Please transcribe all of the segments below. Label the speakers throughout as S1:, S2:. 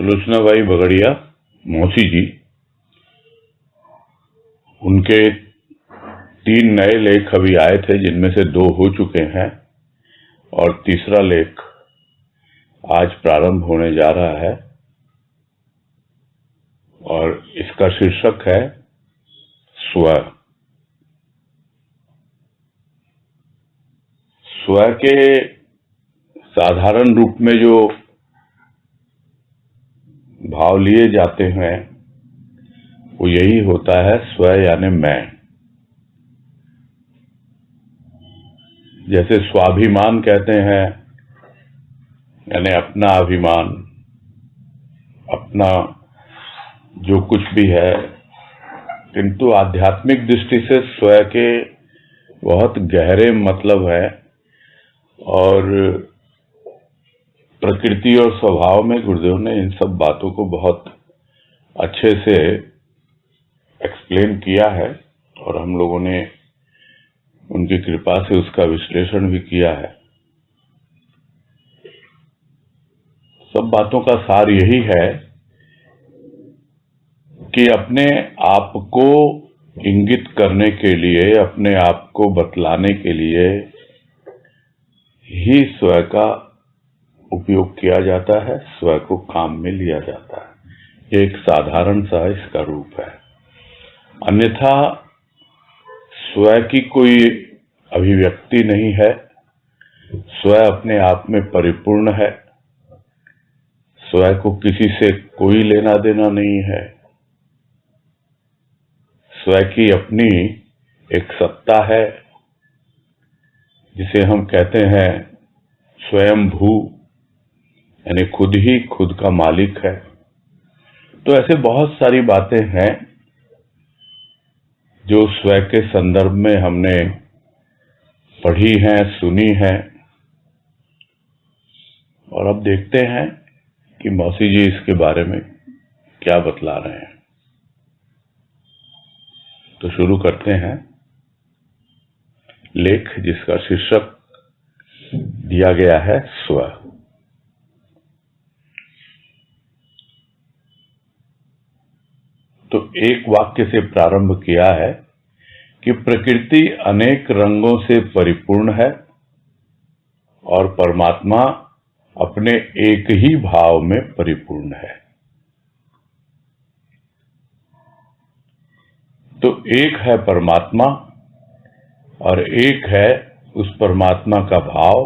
S1: सुलोचनाबाई बगड़िया मौसी जी, उनके 3 नए लेख अभी आए थे, जिनमें से 2 हो चुके हैं और तीसरा लेख आज प्रारंभ होने जा रहा है और इसका शीर्षक है स्व। स्व के साधारण रूप में जो भाव लिए जाते हैं वो यही होता है, स्व यानी मैं। जैसे स्वाभिमान कहते हैं यानी अपना अभिमान, अपना जो कुछ भी है, किंतु आध्यात्मिक दृष्टि से स्व के बहुत गहरे मतलब है और प्रकृति और स्वभाव में गुरुदेव ने इन सब बातों को बहुत अच्छे से एक्सप्लेन किया है और हम लोगों ने उनकी कृपा से उसका विश्लेषण भी किया है। सब बातों का सार यही है कि अपने आप को इंगित करने के लिए, अपने आप को बतलाने के लिए ही स्व का उपयोग किया जाता है, स्व को काम में लिया जाता है। ये एक साधारण सा इसका रूप है। अन्यथा स्व की कोई अभिव्यक्ति नहीं है, स्व अपने आप में परिपूर्ण है, स्व को किसी से कोई लेना देना नहीं है। स्व की अपनी एक सत्ता है जिसे हम कहते हैं स्वयंभू, यानी खुद ही खुद का मालिक है। तो ऐसे बहुत सारी बातें हैं जो स्व के संदर्भ में हमने पढ़ी हैं, सुनी हैं और अब देखते हैं कि मौसी जी इसके बारे में क्या बतला रहे हैं। तो शुरू करते हैं लेख जिसका शीर्षक दिया गया है स्व। तो एक वाक्य से प्रारंभ किया है कि प्रकृति अनेक रंगों से परिपूर्ण है और परमात्मा अपने एक ही भाव में परिपूर्ण है। तो एक है परमात्मा और एक है उस परमात्मा का भाव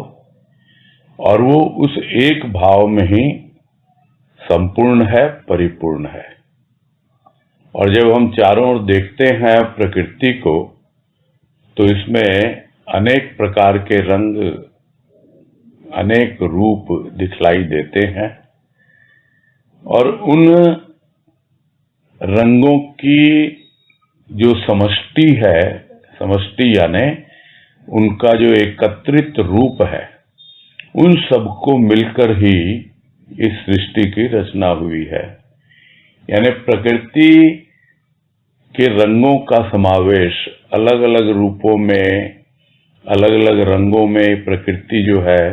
S1: और वो उस एक भाव में ही संपूर्ण है, परिपूर्ण है। और जब हम चारों ओर देखते हैं प्रकृति को तो इसमें अनेक प्रकार के रंग, अनेक रूप दिखलाई देते हैं और उन रंगों की जो समष्टि है, समष्टि यानी उनका जो एकत्रित रूप है, उन सबको मिलकर ही इस सृष्टि की रचना हुई है। यानी प्रकृति के रंगों का समावेश, अलग अलग रूपों में, अलग अलग रंगों में प्रकृति जो है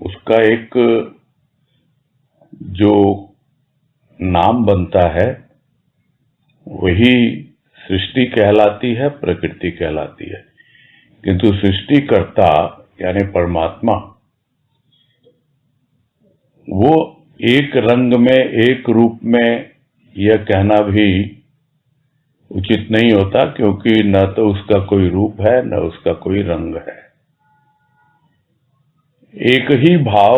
S1: उसका एक जो नाम बनता है वही सृष्टि कहलाती है, प्रकृति कहलाती है। किंतु सृष्टिकर्ता यानी परमात्मा वो एक रंग में, एक रूप में, यह कहना भी उचित नहीं होता क्योंकि न तो उसका कोई रूप है न उसका कोई रंग है। एक ही भाव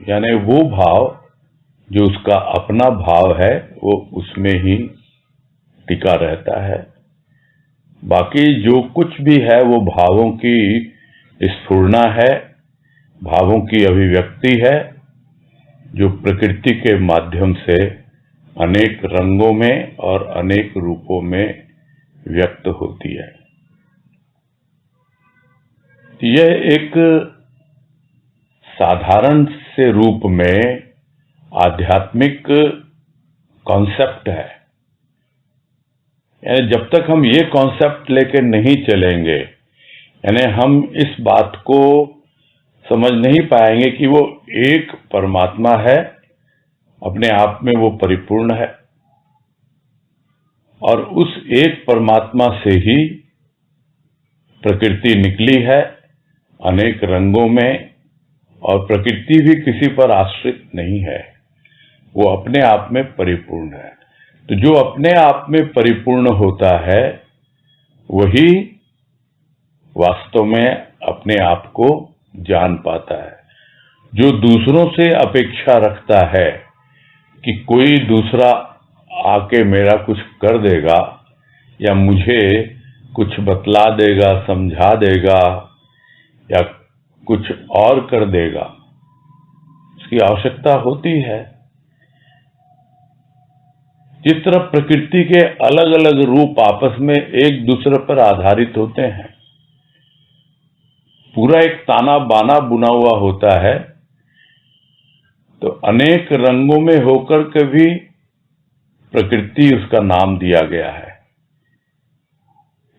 S1: यानी वो भाव जो उसका अपना भाव है वो उसमें ही टिका रहता है। बाकी जो कुछ भी है वो भावों की स्फुरना है, भावों की अभिव्यक्ति है जो प्रकृति के माध्यम से अनेक रंगों में और अनेक रूपों में व्यक्त होती है। यह एक साधारण से रूप में आध्यात्मिक कॉन्सेप्ट है। यानी जब तक हम ये कॉन्सेप्ट लेके नहीं चलेंगे, यानी हम इस बात को समझ नहीं पाएंगे कि वो एक परमात्मा है, अपने आप में वो परिपूर्ण है, और उस एक परमात्मा से ही प्रकृति निकली है अनेक रंगों में, और प्रकृति भी किसी पर आश्रित नहीं है, वो अपने आप में परिपूर्ण है। तो जो अपने आप में परिपूर्ण होता है वही वास्तव में अपने आप को जान पाता है। जो दूसरों से अपेक्षा रखता है कि कोई दूसरा आके मेरा कुछ कर देगा या मुझे कुछ बतला देगा, समझा देगा या कुछ और कर देगा, उसकी आवश्यकता होती है। जिस तरह प्रकृति के अलग अलग रूप आपस में एक दूसरे पर आधारित होते हैं, पूरा एक ताना बाना बुना हुआ होता है, तो अनेक रंगों में होकर के भी प्रकृति उसका नाम दिया गया है।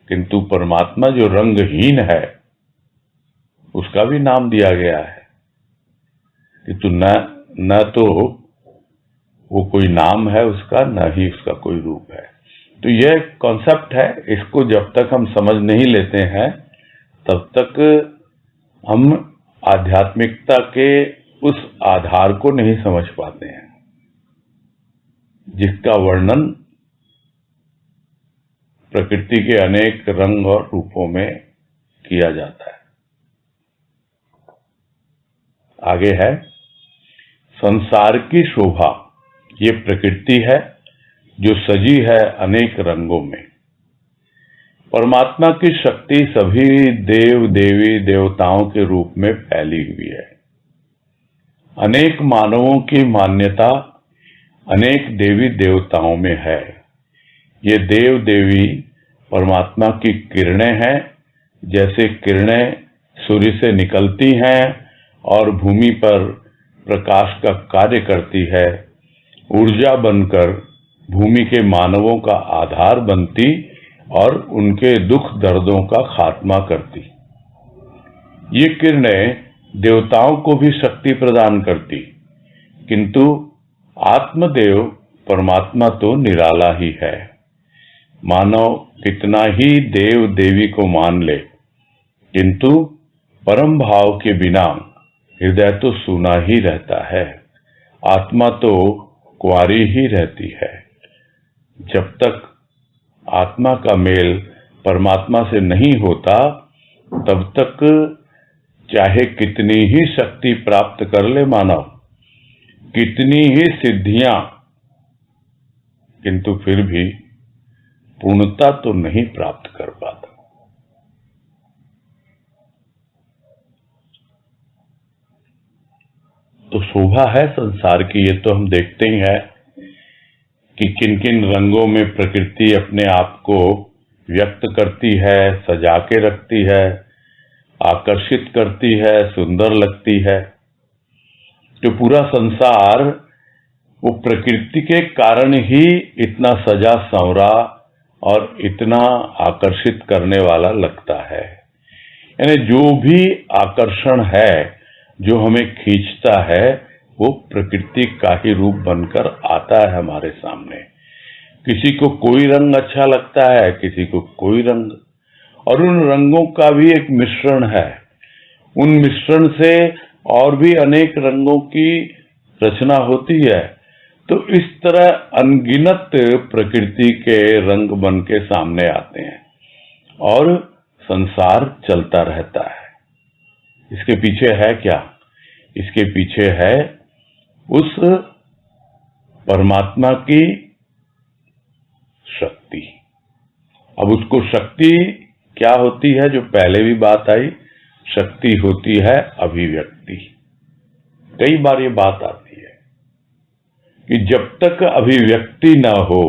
S1: किंतु परमात्मा जो रंगहीन है उसका भी नाम दिया गया है, किंतु न तो वो कोई नाम है उसका, न ही उसका कोई रूप है। तो यह कॉन्सेप्ट है, इसको जब तक हम समझ नहीं लेते हैं तब तक हम आध्यात्मिकता के उस आधार को नहीं समझ पाते हैं जिसका वर्णन प्रकृति के अनेक रंग और रूपों में किया जाता है। आगे है संसार की शोभा। ये प्रकृति है जो सजी है अनेक रंगों में। परमात्मा की शक्ति सभी देव देवी देवताओं के रूप में फैली हुई है। अनेक मानवों की मान्यता अनेक देवी देवताओं में है। ये देव देवी परमात्मा की किरणें हैं। जैसे किरणें सूर्य से निकलती हैं और भूमि पर प्रकाश का कार्य करती है, ऊर्जा बनकर भूमि के मानवों का आधार बनती और उनके दुख दर्दों का खात्मा करती। ये किरणें देवताओं को भी शक्ति प्रदान करती, किंतु आत्मदेव परमात्मा तो निराला ही है। मानव कितना ही देव देवी को मान ले, किंतु परम भाव के बिना हृदय तो सूना ही रहता है। आत्मा तो कुंवारी ही रहती है। जब तक आत्मा का मेल परमात्मा से नहीं होता तब तक चाहे कितनी ही शक्ति प्राप्त कर ले मानव, कितनी ही सिद्धियां, किंतु फिर भी पूर्णता तो नहीं प्राप्त कर पाता। तो शोभा है संसार की, ये तो हम देखते ही हैं कि किन किन रंगों में प्रकृति अपने आप को व्यक्त करती है, सजा के रखती है, आकर्षित करती है, सुंदर लगती है। जो पूरा संसार वो प्रकृति के कारण ही इतना सजा संवरा और इतना आकर्षित करने वाला लगता है। यानी जो भी आकर्षण है, जो हमें खींचता है, वो प्रकृति का ही रूप बनकर आता है हमारे सामने। किसी को कोई रंग अच्छा लगता है, किसी को कोई रंग, और उन रंगों का भी एक मिश्रण है। उन मिश्रण से और भी अनेक रंगों की रचना होती है। तो इस तरह अनगिनत प्रकृति के रंग बन के सामने आते हैं और संसार चलता रहता है। इसके पीछे है क्या? इसके पीछे है उस परमात्मा की शक्ति। अब उसको शक्ति क्या होती है, जो पहले भी बात आई, शक्ति होती है अभिव्यक्ति। कई बार ये बात आती है कि जब तक अभिव्यक्ति न हो,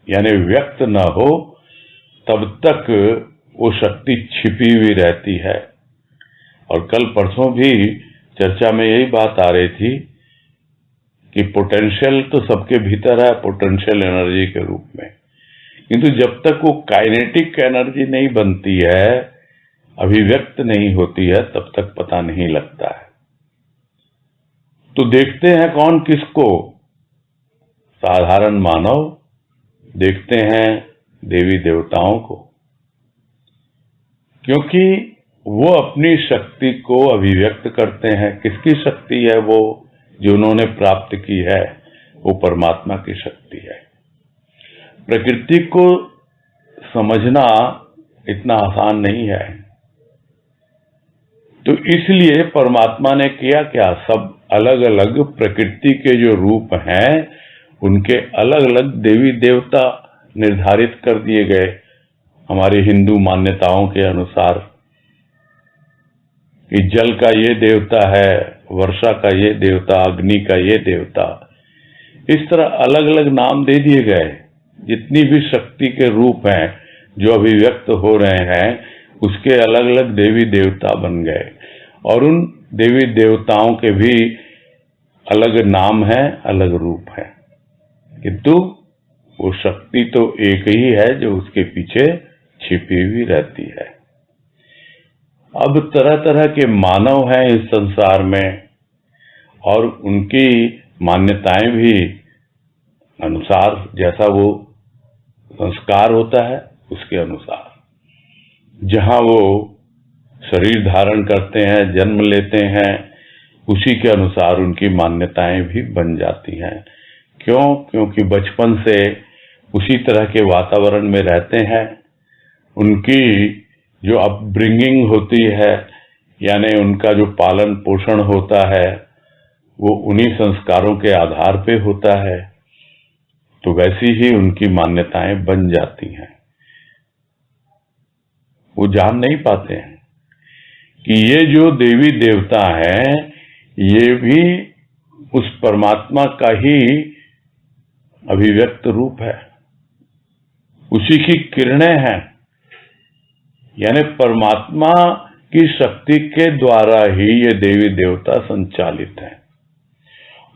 S1: यानी व्यक्त न हो, तब तक वो शक्ति छिपी हुई रहती है। और कल परसों भी चर्चा में यही बात आ रही थी कि पोटेंशियल तो सबके भीतर है, पोटेंशियल एनर्जी के रूप में, किंतु जब तक वो काइनेटिक एनर्जी नहीं बनती है, अभिव्यक्त नहीं होती है, तब तक पता नहीं लगता है। तो देखते हैं कौन किसको? साधारण मानव देखते हैं देवी देवताओं को, क्योंकि वो अपनी शक्ति को अभिव्यक्त करते हैं। किसकी शक्ति है वो जो उन्होंने प्राप्त की है? वो परमात्मा की शक्ति है। प्रकृति को समझना इतना आसान नहीं है। तो इसलिए परमात्मा ने किया क्या? सब अलग अलग प्रकृति के जो रूप हैं उनके अलग अलग देवी देवता निर्धारित कर दिए गए हमारी हिंदू मान्यताओं के अनुसार, कि जल का ये देवता है, वर्षा का ये देवता, अग्नि का ये देवता। इस तरह अलग अलग नाम दे दिए गए। जितनी भी शक्ति के रूप हैं जो अभिव्यक्त हो रहे हैं उसके अलग अलग देवी देवता बन गए, और उन देवी देवताओं के भी अलग नाम हैं, अलग रूप हैं, किंतु वो शक्ति तो एक ही है जो उसके पीछे छिपी हुई रहती है। अब तरह तरह के मानव हैं इस संसार में, और उनकी मान्यताएं भी अनुसार जैसा वो संस्कार होता है उसके अनुसार, जहां वो शरीर धारण करते हैं, जन्म लेते हैं, उसी के अनुसार उनकी मान्यताएं भी बन जाती हैं। क्यों? क्योंकि बचपन से उसी तरह के वातावरण में रहते हैं। उनकी जो अपब्रिंगिंग होती है, यानी उनका जो पालन पोषण होता है, वो उन्हीं संस्कारों के आधार पे होता है। तो वैसी ही उनकी मान्यताएं बन जाती हैं। वो जान नहीं पाते हैं कि ये जो देवी देवता हैं ये भी उस परमात्मा का ही अभिव्यक्त रूप है, उसी की किरणें हैं। यानी परमात्मा की शक्ति के द्वारा ही ये देवी देवता संचालित हैं।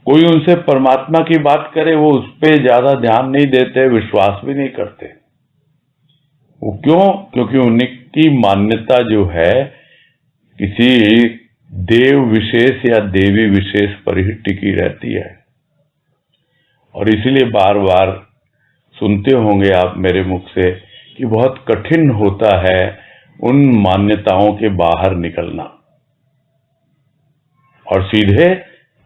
S1: कोई उनसे परमात्मा की बात करे वो उस पर ज्यादा ध्यान नहीं देते, विश्वास भी नहीं करते। वो क्यों? क्योंकि उनकी मान्यता जो है किसी देव विशेष या देवी विशेष पर ही टिकी रहती है। और इसीलिए बार बार सुनते होंगे आप मेरे मुख से कि बहुत कठिन होता है उन मान्यताओं के बाहर निकलना और सीधे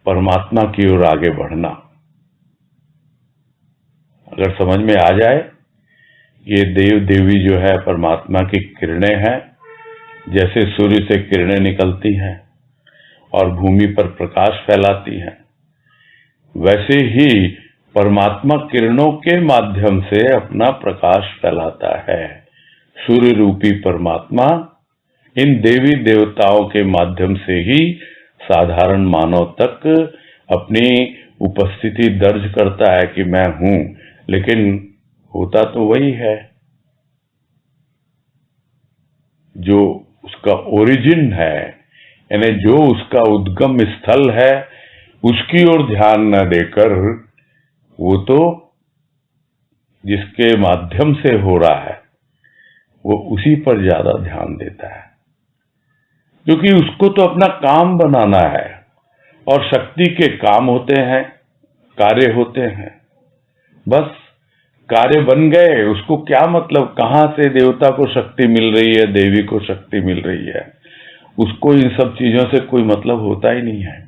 S1: परमात्मा की ओर आगे बढ़ना। अगर समझ में आ जाए ये देव देवी जो है परमात्मा की किरणें हैं, जैसे सूर्य से किरणें निकलती हैं और भूमि पर प्रकाश फैलाती हैं, वैसे ही परमात्मा किरणों के माध्यम से अपना प्रकाश फैलाता है। सूर्य रूपी परमात्मा इन देवी देवताओं के माध्यम से ही साधारण मानव तक अपनी उपस्थिति दर्ज करता है कि मैं हूं, लेकिन होता तो वही है जो उसका ओरिजिन है, यानी जो उसका उद्गम स्थल है उसकी ओर ध्यान न देकर वो तो जिसके माध्यम से हो रहा है वो उसी पर ज्यादा ध्यान देता है, क्योंकि उसको तो अपना काम बनाना है और शक्ति के काम होते हैं, कार्य होते हैं। बस कार्य बन गए, उसको क्या मतलब कहां से देवता को शक्ति मिल रही है, देवी को शक्ति मिल रही है, उसको इन सब चीजों से कोई मतलब होता ही नहीं है।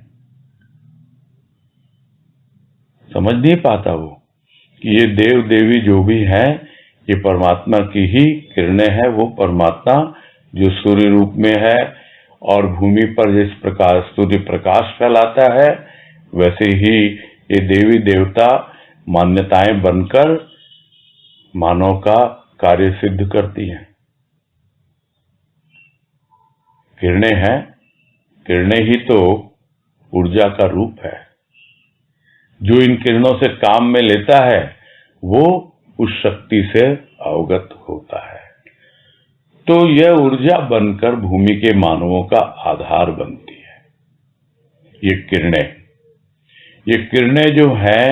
S1: समझ नहीं पाता वो कि ये देव देवी जो भी हैं ये परमात्मा की ही किरणें हैं। वो परमात्मा जो सूर्य रूप में है और भूमि पर जिस प्रकार सूर्य प्रकाश फैलाता है, वैसे ही ये देवी देवता मान्यताएं बनकर मानव का कार्य सिद्ध करती हैं। किरणें हैं, किरणें ही तो ऊर्जा का रूप है। जो इन किरणों से काम में लेता है वो उस शक्ति से अवगत होता है। तो यह ऊर्जा बनकर भूमि के मानवों का आधार बनती है। ये किरणें जो हैं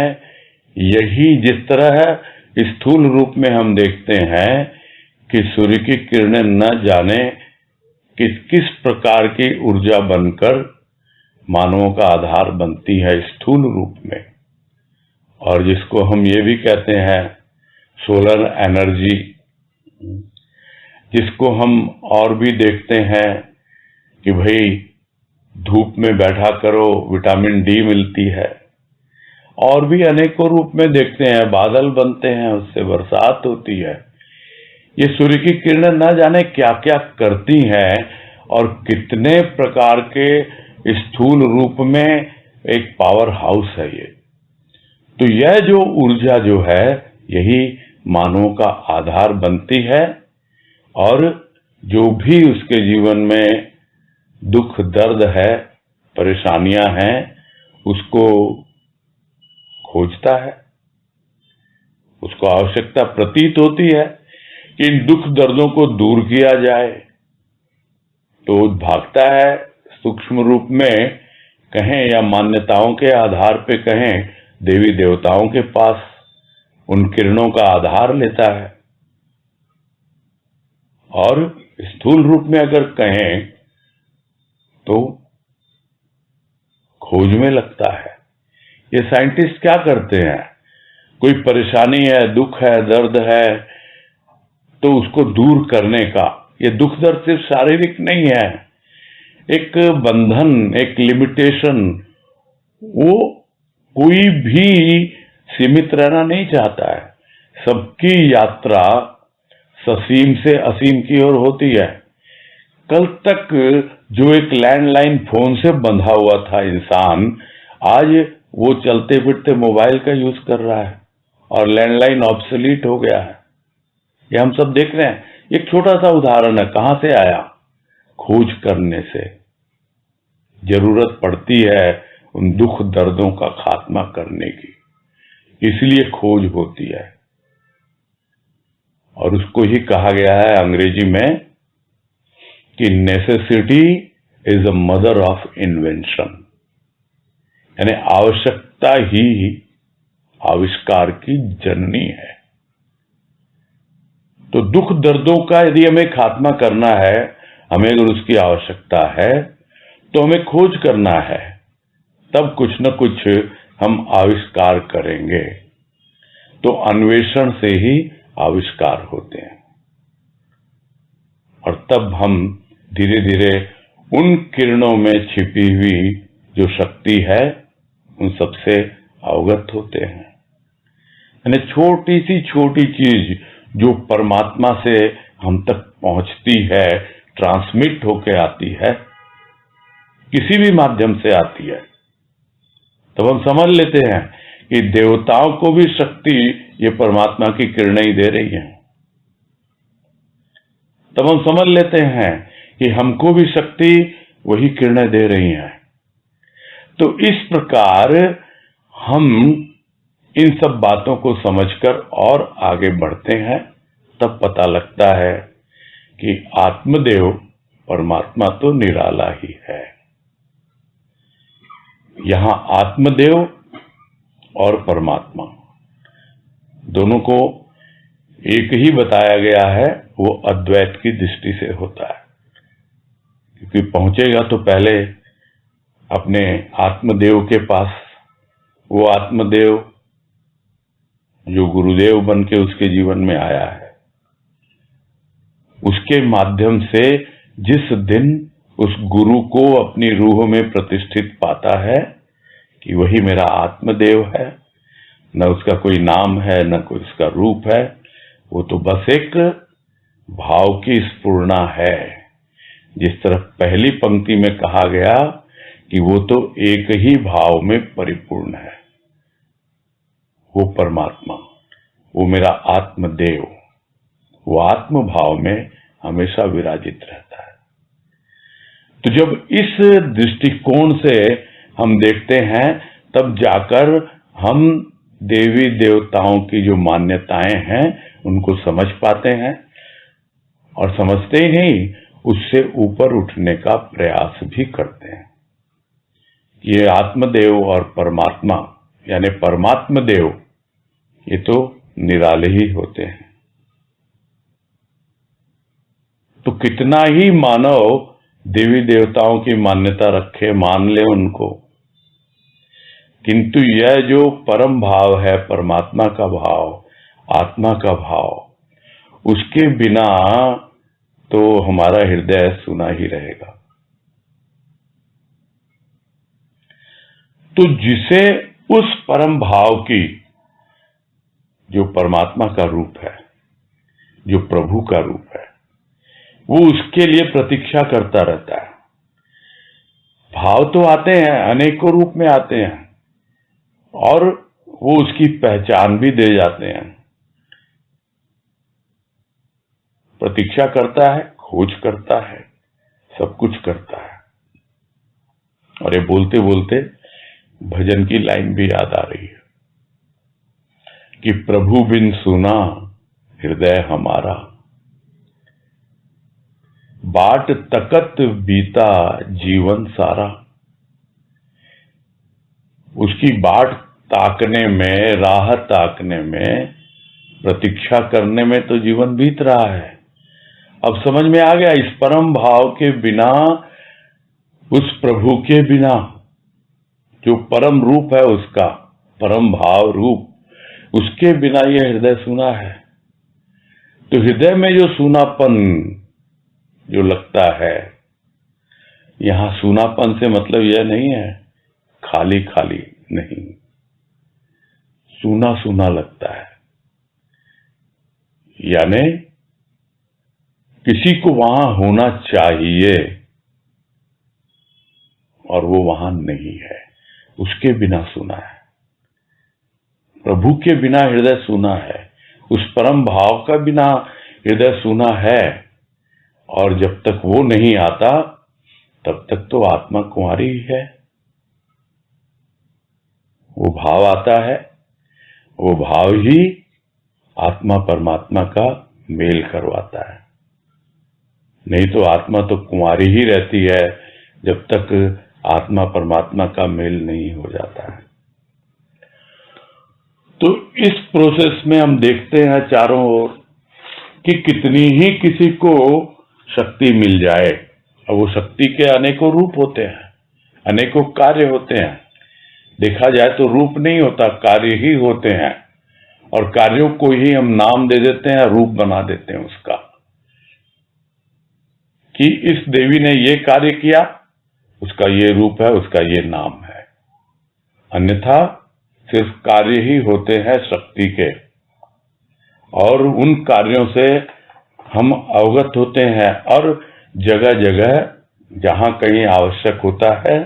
S1: यही, जिस तरह स्थूल रूप में हम देखते हैं कि सूर्य की किरणें न जाने किस किस प्रकार की ऊर्जा बनकर मानवों का आधार बनती है स्थूल रूप में, और जिसको हम ये भी कहते हैं सोलर एनर्जी, जिसको हम और भी देखते हैं कि भाई धूप में बैठा करो विटामिन डी मिलती है, और भी अनेकों रूप में देखते हैं, बादल बनते हैं, उससे बरसात होती है। ये सूर्य की किरणें न जाने क्या क्या करती हैं, और कितने प्रकार के स्थूल रूप में एक पावर हाउस है ये। तो यह जो ऊर्जा जो है यही मानवों का आधार बनती है, और जो भी उसके जीवन में दुख दर्द है, परेशानियां हैं, उसको खोजता है, उसको आवश्यकता प्रतीत होती है कि इन दुख दर्दों को दूर किया जाए, तो भागता है सूक्ष्म रूप में कहें या मान्यताओं के आधार पे कहें देवी देवताओं के पास, उन किरणों का आधार लेता है, और स्थूल रूप में अगर कहें तो खोज में लगता है। ये साइंटिस्ट क्या करते हैं, कोई परेशानी है, दुख है, दर्द है, तो उसको दूर करने का, ये दुख दर्द सिर्फ शारीरिक नहीं है, एक बंधन, एक लिमिटेशन, वो कोई भी सीमित रहना नहीं चाहता है। सबकी यात्रा ससीम से असीम की ओर होती है। कल तक जो एक लैंडलाइन फोन से बंधा हुआ था इंसान, आज वो चलते फिरते मोबाइल का यूज कर रहा है, और लैंडलाइन ऑब्सोलीट हो गया है। ये हम सब देख रहे हैं। एक छोटा सा उदाहरण है, कहां से आया, खोज करने से। जरूरत पड़ती है उन दुख दर्दों का खात्मा करने की, इसलिए खोज होती है, और उसको ही कहा गया है अंग्रेजी में कि necessity is a mother of invention, यानी आवश्यकता ही आविष्कार की जननी है। तो दुख दर्दों का यदि हमें खात्मा करना है, हमें अगर उसकी आवश्यकता है, तो हमें खोज करना है, तब कुछ न कुछ हम आविष्कार करेंगे। तो अन्वेषण से ही आविष्कार होते हैं, और तब हम धीरे धीरे उन किरणों में छिपी हुई जो शक्ति है उन सबसे अवगत होते हैं। यानी छोटी सी छोटी चीज जो परमात्मा से हम तक पहुंचती है, ट्रांसमिट होके आती है, किसी भी माध्यम से आती है, तब हम समझ लेते हैं कि देवताओं को भी शक्ति ये परमात्मा की किरणें ही दे रही हैं। तब हम समझ लेते हैं कि हमको भी शक्ति वही किरणें दे रही हैं। तो इस प्रकार हम इन सब बातों को समझकर और आगे बढ़ते हैं, तब पता लगता है कि आत्मदेव परमात्मा तो निराला ही है। यहां आत्मदेव और परमात्मा दोनों को एक ही बताया गया है, वो अद्वैत की दृष्टि से होता है, क्योंकि पहुंचेगा तो पहले अपने आत्मदेव के पास। वो आत्मदेव जो गुरुदेव बन के उसके जीवन में आया है, उसके माध्यम से जिस दिन उस गुरु को अपनी रूह में प्रतिष्ठित पाता है कि वही मेरा आत्मदेव है, न उसका कोई नाम है न कोई उसका रूप है, वो तो बस एक भाव की स्फुरना है। जिस तरह पहली पंक्ति में कहा गया कि वो तो एक ही भाव में परिपूर्ण है, वो परमात्मा, वो मेरा आत्मदेव, वो आत्म भाव में हमेशा विराजित रहता है। तो जब इस दृष्टिकोण से हम देखते हैं, तब जाकर हम देवी देवताओं की जो मान्यताएं हैं उनको समझ पाते हैं, और समझते ही नहीं, उससे ऊपर उठने का प्रयास भी करते हैं। ये आत्मदेव और परमात्मा यानी परमात्म देव, ये तो निराले ही होते हैं। तो कितना ही मानव देवी देवताओं की मान्यता रखे, मान ले उनको, किंतु यह जो परम भाव है, परमात्मा का भाव, आत्मा का भाव, उसके बिना तो हमारा हृदय सुना ही रहेगा। तो जिसे उस परम भाव की, जो परमात्मा का रूप है, जो प्रभु का रूप है, वो उसके लिए प्रतीक्षा करता रहता है। भाव तो आते हैं, अनेकों रूप में आते हैं, और वो उसकी पहचान भी दे जाते हैं। प्रतीक्षा करता है, खोज करता है, सब कुछ करता है। और ये बोलते बोलते भजन की लाइन भी याद आ रही है कि प्रभु बिन सुना हृदय हमारा, बाट तकत बीता जीवन सारा। उसकी बाट ताकने में, राह ताकने में, प्रतीक्षा करने में तो जीवन बीत रहा है। अब समझ में आ गया, इस परम भाव के बिना, उस प्रभु के बिना, जो परम रूप है उसका, परम भाव रूप, उसके बिना यह हृदय सूना है। तो हृदय में जो सूनापन जो लगता है, यहां सूनापन से मतलब यह नहीं है खाली खाली, नहीं, सूना सूना लगता है, यानी किसी को वहां होना चाहिए और वो वहां नहीं है, उसके बिना सूना है। प्रभु के बिना हृदय सूना है, उस परम भाव का बिना हृदय सूना है। और जब तक वो नहीं आता तब तक तो आत्मा कुंवारी ही है। वो भाव आता है, वो भाव ही आत्मा परमात्मा का मेल करवाता है। नहीं तो आत्मा तो कुंवारी ही रहती है जब तक आत्मा परमात्मा का मेल नहीं हो जाता है। तो इस प्रोसेस में हम देखते हैं चारों ओर कि कितनी ही किसी को शक्ति मिल जाए, और वो शक्ति के अनेकों रूप होते हैं, अनेकों कार्य होते हैं। देखा जाए तो रूप नहीं होता, कार्य ही होते हैं, और कार्यों को ही हम नाम दे देते हैं, रूप बना देते हैं उसका, कि इस देवी ने ये कार्य किया, उसका ये रूप है, उसका ये नाम है। अन्यथा सिर्फ कार्य ही होते हैं शक्ति के, और उन कार्यों से हम अवगत होते हैं, और जगह जगह जहां कहीं आवश्यक होता है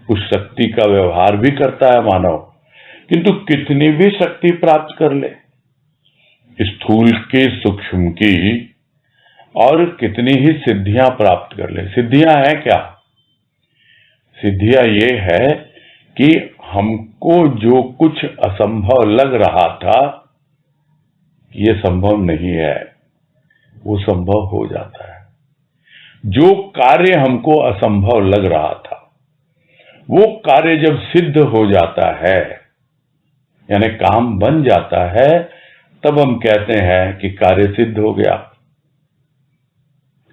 S1: उस शक्ति का व्यवहार भी करता है मानव। किंतु कितनी भी शक्ति प्राप्त कर ले, स्थूल की, सूक्ष्म की, और कितनी ही सिद्धियां प्राप्त कर ले, सिद्धियां हैं क्या? सिद्धियां ये है कि हमको जो कुछ असंभव लग रहा था, ये संभव नहीं है, वो संभव हो जाता है। जो कार्य हमको असंभव लग रहा था, वो कार्य जब सिद्ध हो जाता है, यानी काम बन जाता है, तब हम कहते हैं कि कार्य सिद्ध हो गया।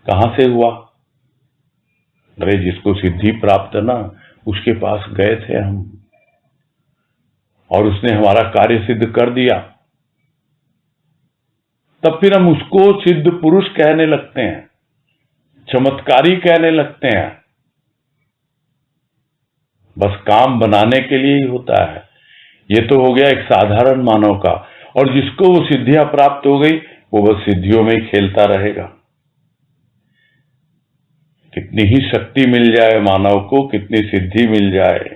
S1: कहां से हुआ? अरे जिसको सिद्धि प्राप्त ना, उसके पास गए थे हम, और उसने हमारा कार्य सिद्ध कर दिया। तब फिर हम उसको सिद्ध पुरुष कहने लगते हैं, चमत्कारी कहने लगते हैं। बस काम बनाने के लिए ही होता है। ये तो हो गया एक साधारण मानव का, और जिसको वो सिद्धियां प्राप्त हो गई, वो बस सिद्धियों में ही खेलता रहेगा। कितनी ही शक्ति मिल जाए मानव को, कितनी सिद्धि मिल जाए,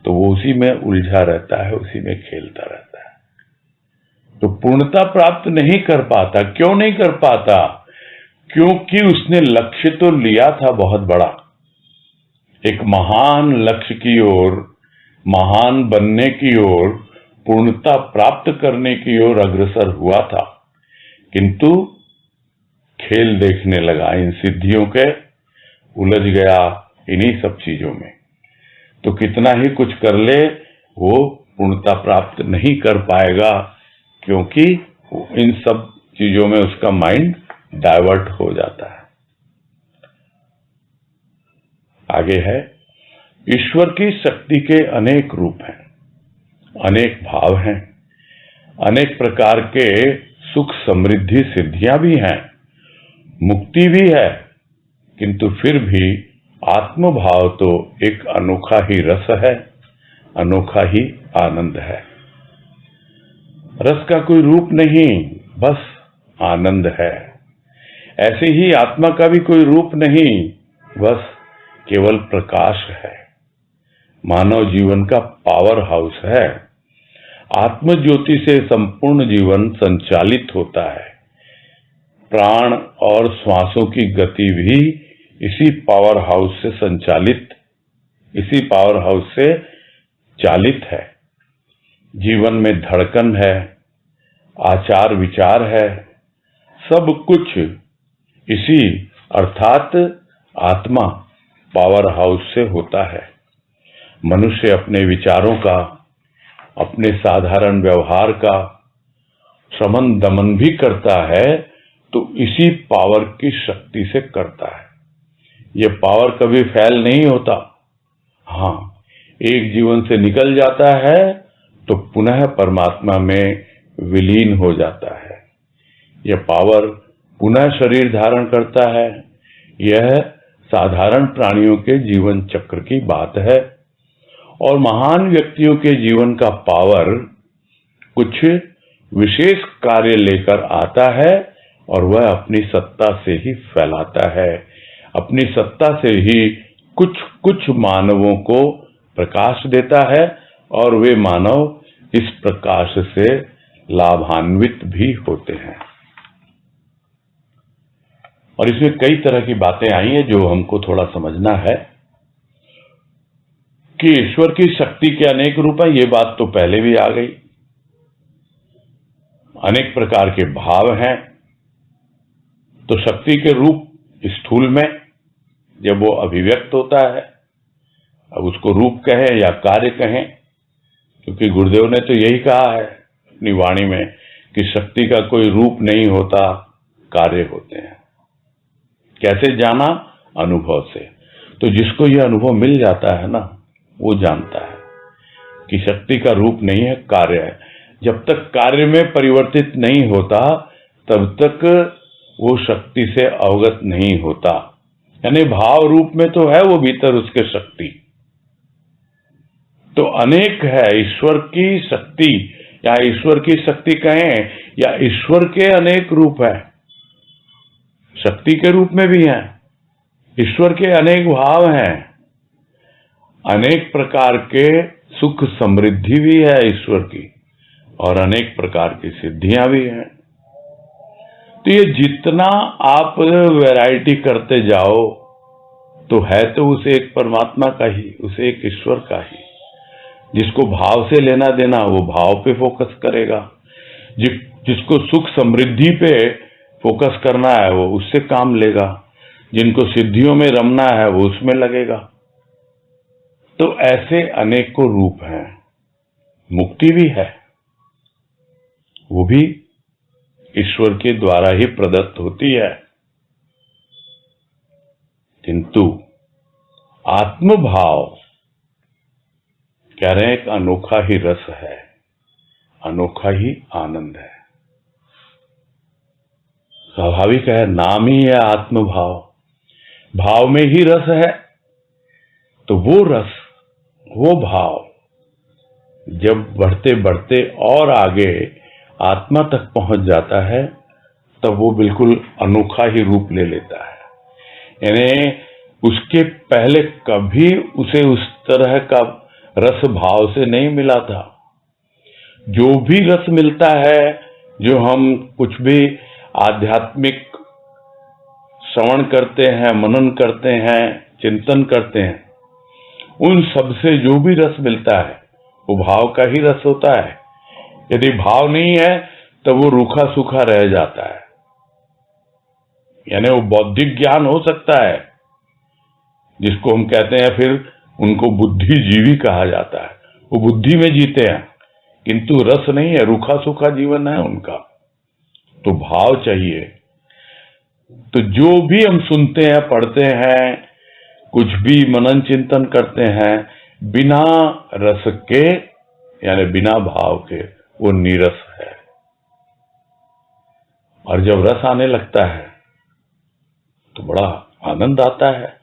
S1: तो वो उसी में उलझा रहता है, उसी में खेलता रहता है। तो पूर्णता प्राप्त नहीं कर पाता। क्यों नहीं कर पाता? क्योंकि उसने लक्ष्य तो लिया था बहुत बड़ा, एक महान लक्ष्य की ओर, महान बनने की ओर, पूर्णता प्राप्त करने की ओर अग्रसर हुआ था, किंतु खेल देखने लगा इन सिद्धियों के, उलझ गया इन्हीं सब चीजों में। तो कितना ही कुछ कर ले, वो पूर्णता प्राप्त नहीं कर पाएगा, क्योंकि इन सब चीजों में उसका माइंड डाइवर्ट हो जाता है। आगे है, ईश्वर की शक्ति के अनेक रूप हैं, अनेक भाव हैं, अनेक प्रकार के सुख समृद्धि सिद्धियां भी हैं, मुक्ति भी है, किंतु फिर भी आत्मभाव तो एक अनोखा ही रस है, अनोखा ही आनंद है। रस का कोई रूप नहीं, बस आनंद है। ऐसे ही आत्मा का भी कोई रूप नहीं, बस केवल प्रकाश है। मानव जीवन का पावर हाउस है। आत्म ज्योति से संपूर्ण जीवन संचालित होता है। प्राण और श्वासों की गति भी इसी पावर हाउस से इसी पावर हाउस से चालित है। जीवन में धड़कन है, आचार विचार है, सब कुछ इसी अर्थात आत्मा पावर हाउस से होता है। मनुष्य अपने विचारों का, अपने साधारण व्यवहार का शमन दमन भी करता है तो इसी पावर की शक्ति से करता है। यह पावर कभी फैल नहीं होता। हाँ, एक जीवन से निकल जाता है तो पुनः परमात्मा में विलीन हो जाता है। यह पावर पुनः शरीर धारण करता है। यह साधारण प्राणियों के जीवन चक्र की बात है। और महान व्यक्तियों के जीवन का पावर कुछ विशेष कार्य लेकर आता है और वह अपनी सत्ता से ही फैलाता है। अपनी सत्ता से ही कुछ मानवों को प्रकाश देता है और वे मानव इस प्रकाश से लाभान्वित भी होते हैं। और इसमें कई तरह की बातें आई हैं जो हमको थोड़ा समझना है कि ईश्वर की शक्ति के अनेक रूप हैं। ये बात तो पहले भी आ गई। अनेक प्रकार के भाव हैं। तो शक्ति के रूप स्थूल में जब वो अभिव्यक्त होता है, अब उसको रूप कहें या कार्य कहें, क्योंकि गुरुदेव ने तो यही कहा है अपनी वाणी में कि शक्ति का कोई रूप नहीं होता, कार्य होते हैं। कैसे जाना? अनुभव से। तो जिसको यह अनुभव मिल जाता है ना, वो जानता है कि शक्ति का रूप नहीं है, कार्य है। जब तक कार्य में परिवर्तित नहीं होता तब तक वो शक्ति से अवगत नहीं होता। यानी भाव रूप में तो है वो भीतर उसके शक्ति। तो अनेक है ईश्वर की शक्ति, या ईश्वर की शक्ति कहें या ईश्वर के अनेक रूप है। शक्ति के रूप में भी हैं, ईश्वर के अनेक भाव हैं, अनेक प्रकार के सुख समृद्धि भी है ईश्वर की, और अनेक प्रकार की सिद्धियां भी हैं। तो ये जितना आप वैरायटी करते जाओ तो है तो उसे एक परमात्मा का ही, उसे एक ईश्वर का ही। जिसको भाव से लेना देना वो भाव पे फोकस करेगा, जिसको सुख समृद्धि पे फोकस करना है वो उससे काम लेगा, जिनको सिद्धियों में रमना है वो उसमें लगेगा। तो ऐसे अनेकों रूप हैं। मुक्ति भी है, वो भी ईश्वर के द्वारा ही प्रदत्त होती है। किंतु आत्मभाव कह रहे हैं एक अनोखा ही रस है, अनोखा ही आनंद है। स्वाभाविक है, नाम ही है आत्मभाव। भाव में ही रस है। तो वो रस, वो भाव जब बढ़ते बढ़ते और आगे आत्मा तक पहुंच जाता है तब वो बिल्कुल अनोखा ही रूप ले लेता है। यानी उसके पहले कभी उसे उस तरह का रस भाव से नहीं मिला था। जो भी रस मिलता है, जो हम कुछ भी आध्यात्मिक श्रवण करते हैं, मनन करते हैं, चिंतन करते हैं, उन सब से जो भी रस मिलता है वो भाव का ही रस होता है। यदि भाव नहीं है तो वो रूखा सूखा रह जाता है। यानी वो बौद्धिक ज्ञान हो सकता है, जिसको हम कहते हैं, फिर उनको बुद्धिजीवी कहा जाता है। वो बुद्धि में जीते हैं किंतु रस नहीं है, रूखा सूखा जीवन है उनका। तो भाव चाहिए। तो जो भी हम सुनते हैं, पढ़ते हैं, कुछ भी मनन चिंतन करते हैं बिना रस के, यानी बिना भाव के, वो नीरस है। और जब रस आने लगता है तो बड़ा आनंद आता है,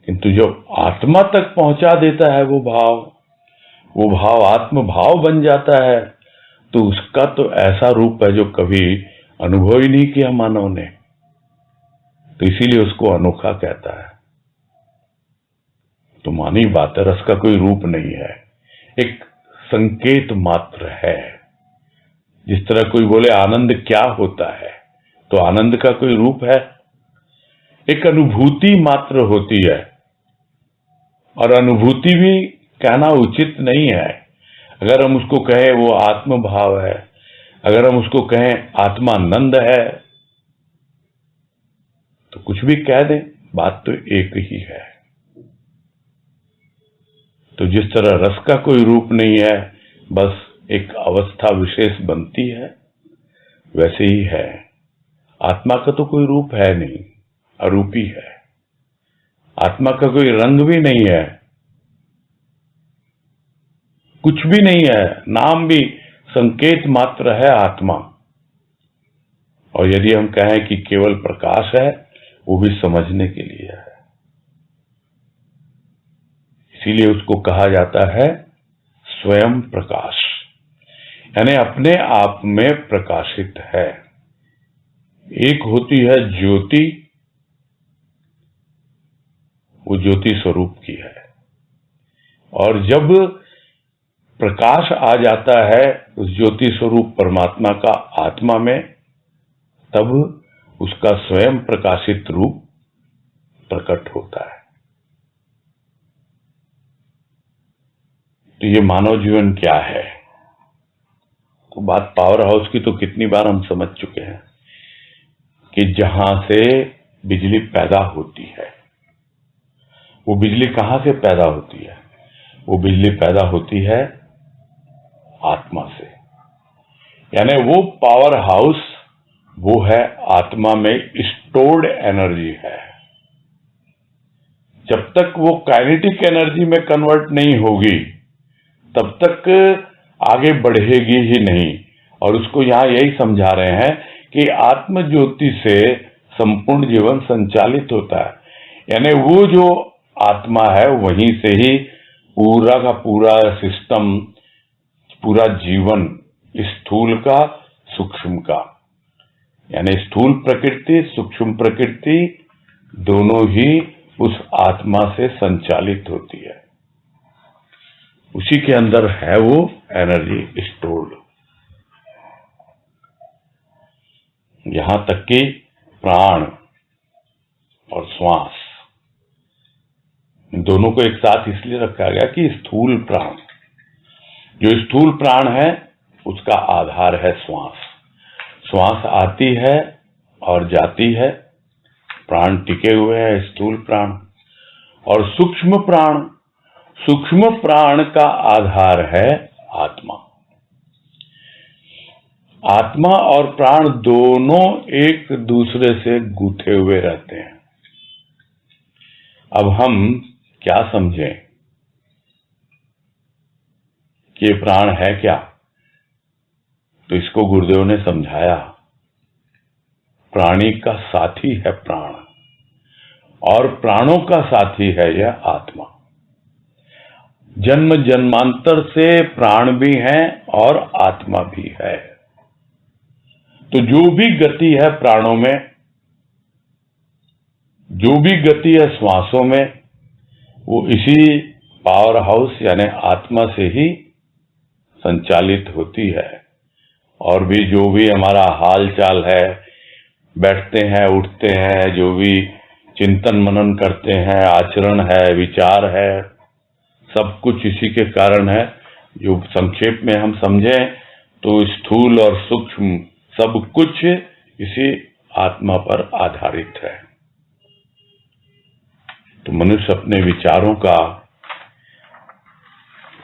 S1: किंतु जब आत्मा तक पहुंचा देता है वो भाव आत्म भाव बन जाता है, तो उसका तो ऐसा रूप है जो कभी अनुभव ही नहीं किया मानव ने। तो इसीलिए उसको अनोखा कहता है। तो मानी बात है, रस का कोई रूप नहीं है, एक संकेत मात्र है। जिस तरह कोई बोले आनंद क्या होता है, तो आनंद का कोई रूप है? एक अनुभूति मात्र होती है। और अनुभूति भी कहना उचित नहीं है। अगर हम उसको कहें वो आत्म भाव है, अगर हम उसको कहें आत्मानंद है, तो कुछ भी कह दें, बात तो एक ही है। तो जिस तरह रस का कोई रूप नहीं है, बस एक अवस्था विशेष बनती है, वैसे ही है आत्मा का तो कोई रूप है नहीं, अरूपी है। आत्मा का कोई रंग भी नहीं है, कुछ भी नहीं है, नाम भी संकेत मात्र है आत्मा। और यदि हम कहें कि केवल प्रकाश है, वो भी समझने के लिए है। इसीलिए उसको कहा जाता है स्वयं प्रकाश, यानी अपने आप में प्रकाशित है। एक होती है ज्योति, वो ज्योति स्वरूप की है। और जब प्रकाश आ जाता है उस ज्योति स्वरूप परमात्मा का आत्मा में, तब उसका स्वयं प्रकाशित रूप प्रकट होता है। तो ये मानव जीवन क्या है? तो बात पावर हाउस की तो कितनी बार हम समझ चुके हैं कि जहां से बिजली पैदा होती है, वो बिजली कहां से पैदा होती है? वो बिजली पैदा होती है आत्मा से। यानी वो पावर हाउस वो है आत्मा में स्टोर्ड एनर्जी है। जब तक वो काइनेटिक एनर्जी में कन्वर्ट नहीं होगी, तब तक आगे बढ़ेगी ही नहीं। और उसको यहां यही समझा रहे हैं कि आत्म ज्योति से संपूर्ण जीवन संचालित होता है। यानी वो जो आत्मा है, वहीं से ही पूरा का पूरा सिस्टम, पूरा जीवन, स्थूल का सूक्ष्म का, यानी स्थूल प्रकृति सूक्ष्म प्रकृति दोनों ही उस आत्मा से संचालित होती है। उसी के अंदर है वो एनर्जी स्टोर्ड। यहां तक कि प्राण और श्वास, इन दोनों को एक साथ इसलिए रखा गया कि स्थूल प्राण, जो स्थूल प्राण है उसका आधार है श्वास। श्वास आती है और जाती है, प्राण टिके हुए हैं स्थूल प्राण। और सूक्ष्म प्राण का आधार है आत्मा। आत्मा और प्राण दोनों एक दूसरे से गूंथे हुए रहते हैं। अब हम क्या समझें कि प्राण है क्या? तो इसको गुरुदेव ने समझाया, प्राणी का साथी है प्राण, और प्राणों का साथी है यह आत्मा। जन्म जन्मांतर से प्राण भी हैं और आत्मा भी है। तो जो भी गति है प्राणों में, जो भी गति है श्वासों में, वो इसी पावर हाउस यानी आत्मा से ही संचालित होती है। और भी जो भी हमारा हाल चाल है, बैठते हैं उठते हैं, जो भी चिंतन मनन करते हैं, आचरण है, विचार है, सब कुछ इसी के कारण है। जो संक्षेप में हम समझें तो स्थूल और सूक्ष्म सब कुछ इसी आत्मा पर आधारित है। तो मनुष्य अपने विचारों का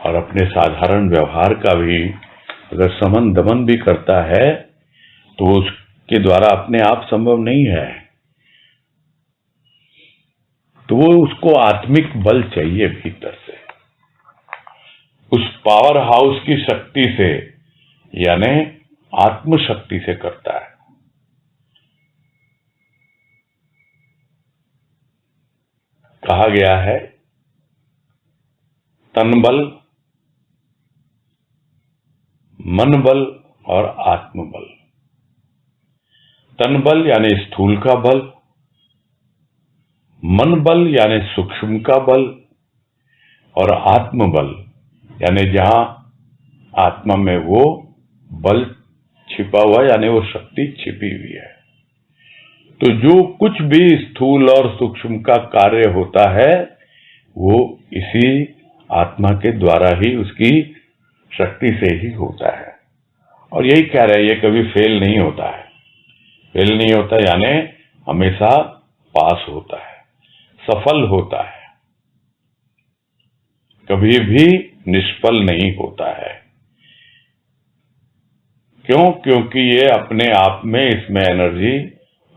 S1: और अपने साधारण व्यवहार का भी अगर समन दमन भी करता है, तो उसके द्वारा अपने आप संभव नहीं है। तो वो उसको आत्मिक बल चाहिए भीतर से, उस पावर हाउस की शक्ति से, यानी आत्म शक्ति से करता है। कहा गया है तन बल, मन बल और आत्म बल। तन बल यानी स्थूल का बल, मन बल यानी सूक्ष्म का बल, और आत्म बल यानी जहां आत्मा में वो बल छिपा हुआ, यानी वो शक्ति छिपी हुई है। तो जो कुछ भी स्थूल और सूक्ष्म का कार्य होता है वो इसी आत्मा के द्वारा ही, उसकी शक्ति से ही होता है। और यही कह रहे हैं, ये कभी फेल नहीं होता है। फेल नहीं होता यानी हमेशा पास होता है, सफल होता है, कभी भी निष्फल नहीं होता है। क्यों? क्योंकि ये अपने आप में, इसमें एनर्जी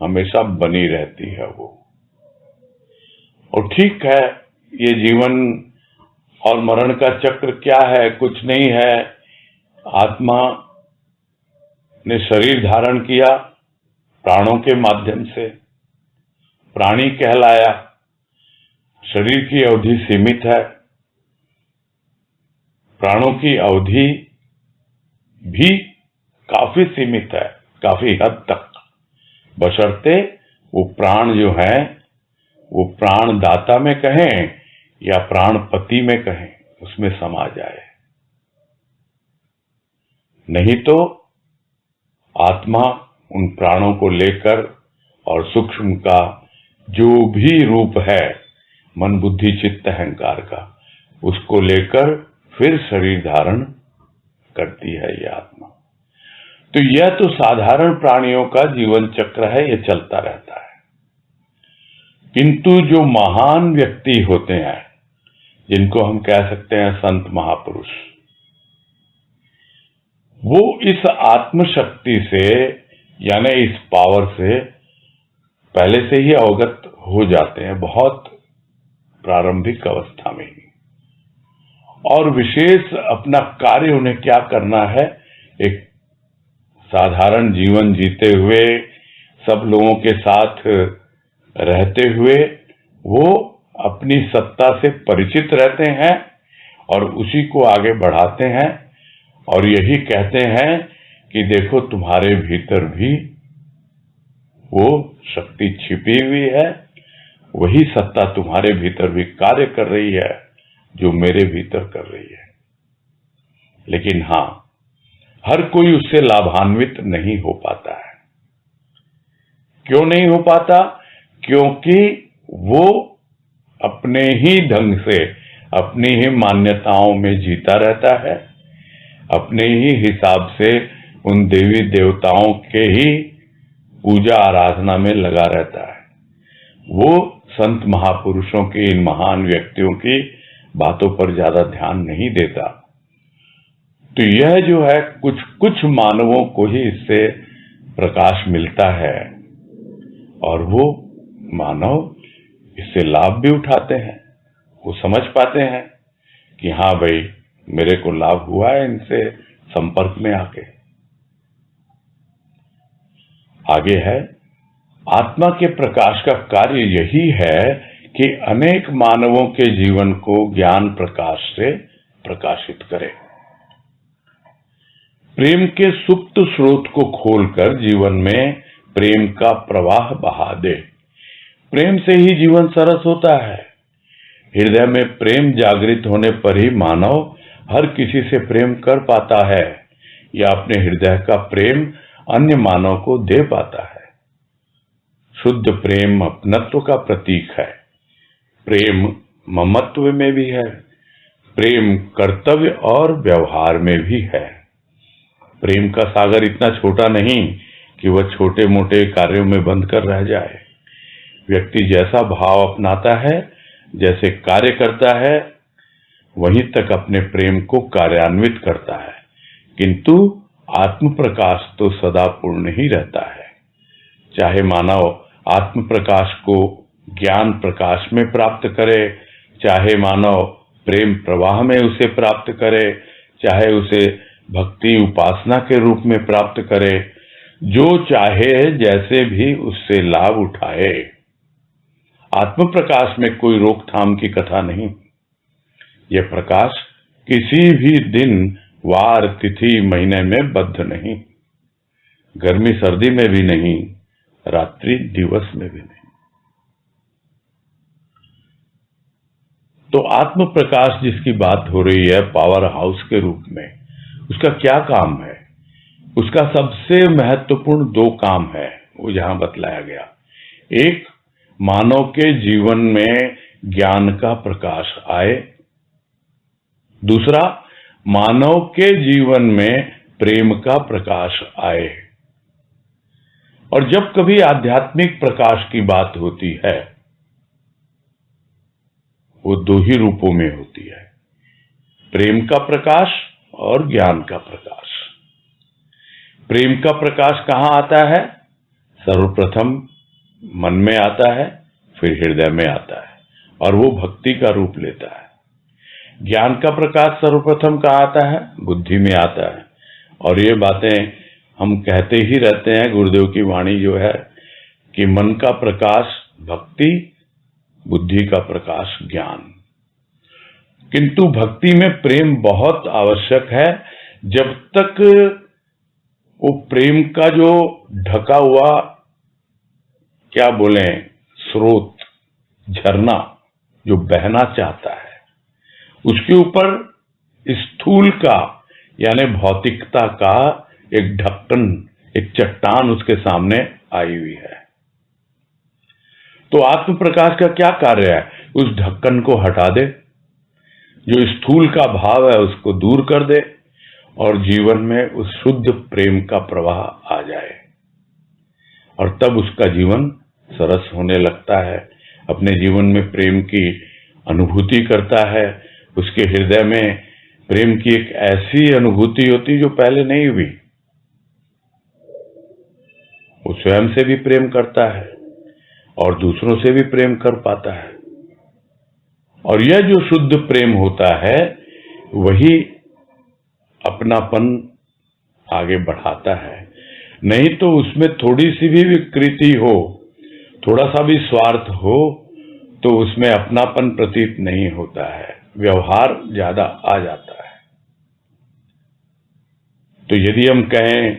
S1: हमेशा बनी रहती है वो। और ठीक है, ये जीवन और मरण का चक्र क्या है? कुछ नहीं है। आत्मा ने शरीर धारण किया, प्राणों के माध्यम से प्राणी कहलाया। शरीर की अवधि सीमित है, प्राणों की अवधि भी काफी सीमित है, काफी हद तक, बशर्ते वो प्राण जो है वो प्राण दाता में कहें या प्राणपति में कहें, उसमें समा जाए। नहीं तो आत्मा उन प्राणों को लेकर और सूक्ष्म का जो भी रूप है, मन बुद्धि चित्त अहंकार का, उसको लेकर फिर शरीर धारण करती है ये आत्मा। तो यह तो साधारण प्राणियों का जीवन चक्र है, यह चलता रहता है। किंतु जो महान व्यक्ति होते हैं, जिनको हम कह सकते हैं संत महापुरुष, वो इस आत्म शक्ति से यानी इस पावर से पहले से ही अवगत हो जाते हैं, बहुत प्रारंभिक अवस्था में ही। और विशेष अपना कार्य उन्हें क्या करना है, एक साधारण जीवन जीते हुए, सब लोगों के साथ रहते हुए, वो अपनी सत्ता से परिचित रहते हैं और उसी को आगे बढ़ाते हैं। और यही कहते हैं कि देखो तुम्हारे भीतर भी वो शक्ति छिपी हुई है, वही सत्ता तुम्हारे भीतर भी कार्य कर रही है जो मेरे भीतर कर रही है। लेकिन हां, हर कोई उससे लाभान्वित नहीं हो पाता है। क्यों नहीं हो पाता? क्योंकि वो अपने ही ढंग से, अपनी ही मान्यताओं में जीता रहता है, अपने ही हिसाब से उन देवी देवताओं के ही पूजा आराधना में लगा रहता है। वो संत महापुरुषों की, इन महान व्यक्तियों की बातों पर ज्यादा ध्यान नहीं देता। तो यह जो है, कुछ कुछ मानवों को ही इससे प्रकाश मिलता है और वो मानव इससे लाभ भी उठाते हैं। वो समझ पाते हैं कि हाँ भाई, मेरे को लाभ हुआ है इनसे संपर्क में आके। आगे है, आत्मा के प्रकाश का कार्य यही है कि अनेक मानवों के जीवन को ज्ञान प्रकाश से प्रकाशित करे, प्रेम के सुप्त स्रोत को खोलकर जीवन में प्रेम का प्रवाह बहा दे। प्रेम से ही जीवन सरस होता है। हृदय में प्रेम जागृत होने पर ही मानव हर किसी से प्रेम कर पाता है या अपने हृदय का प्रेम अन्य मानव को दे पाता है। शुद्ध प्रेम अपनत्व का प्रतीक है। प्रेम ममत्व में भी है, प्रेम कर्तव्य और व्यवहार में भी है। प्रेम का सागर इतना छोटा नहीं कि वह छोटे मोटे कार्यों में बंद कर रह जाए। व्यक्ति जैसा भाव अपनाता है, जैसे कार्य करता है, वहीं तक अपने प्रेम को कार्यान्वित करता है। किंतु आत्म प्रकाश तो सदा पूर्ण ही रहता है। चाहे मानव आत्म प्रकाश को ज्ञान प्रकाश में प्राप्त करे, चाहे मानव प्रेम प्रवाह में उसे प्राप्त करे, चाहे उसे भक्ति उपासना के रूप में प्राप्त करे, जो चाहे जैसे भी उससे लाभ उठाए। आत्म प्रकाश में कोई रोकथाम की कथा नहीं। यह प्रकाश किसी भी दिन, वार, तिथि, महीने में बद्ध नहीं, गर्मी सर्दी में भी नहीं, रात्रि दिवस में भी नहीं। तो आत्म प्रकाश जिसकी बात हो रही है पावर हाउस के रूप में, उसका क्या काम है? उसका सबसे महत्वपूर्ण 2 काम है, वो यहां बतलाया गया। एक, मानव के जीवन में ज्ञान का प्रकाश आए। दूसरा, मानव के जीवन में प्रेम का प्रकाश आए। और जब कभी आध्यात्मिक प्रकाश की बात होती है, वो 2 ही रूपों में होती है, प्रेम का प्रकाश और ज्ञान का प्रकाश। प्रेम का प्रकाश कहां आता है? सर्वप्रथम मन में आता है, फिर हृदय में आता है, और वो भक्ति का रूप लेता है। ज्ञान का प्रकाश सर्वप्रथम कहां आता है? बुद्धि में आता है। और ये बातें हम कहते ही रहते हैं, गुरुदेव की वाणी जो है कि मन का प्रकाश भक्ति, बुद्धि का प्रकाश ज्ञान। किंतु भक्ति में प्रेम बहुत आवश्यक है। जब तक वो प्रेम का जो ढका हुआ, क्या बोलें, स्रोत, झरना जो बहना चाहता है, उसके ऊपर स्थूल का यानी भौतिकता का एक ढक्कन, एक चट्टान उसके सामने आई हुई है। तो आत्म प्रकाश का क्या कार्य है? उस ढक्कन को हटा दे, जो स्थूल का भाव है उसको दूर कर दे, और जीवन में उस शुद्ध प्रेम का प्रवाह आ जाए, और तब उसका जीवन सरस होने लगता है। अपने जीवन में प्रेम की अनुभूति करता है। उसके हृदय में प्रेम की एक ऐसी अनुभूति होती जो पहले नहीं हुई। वो स्वयं से भी प्रेम करता है और दूसरों से भी प्रेम कर पाता है। और यह जो शुद्ध प्रेम होता है, वही अपनापन आगे बढ़ाता है। नहीं तो उसमें थोड़ी सी भी विकृति हो, थोड़ा सा भी स्वार्थ हो, तो उसमें अपनापन प्रतीत नहीं होता है, व्यवहार ज्यादा आ जाता है। तो यदि हम कहें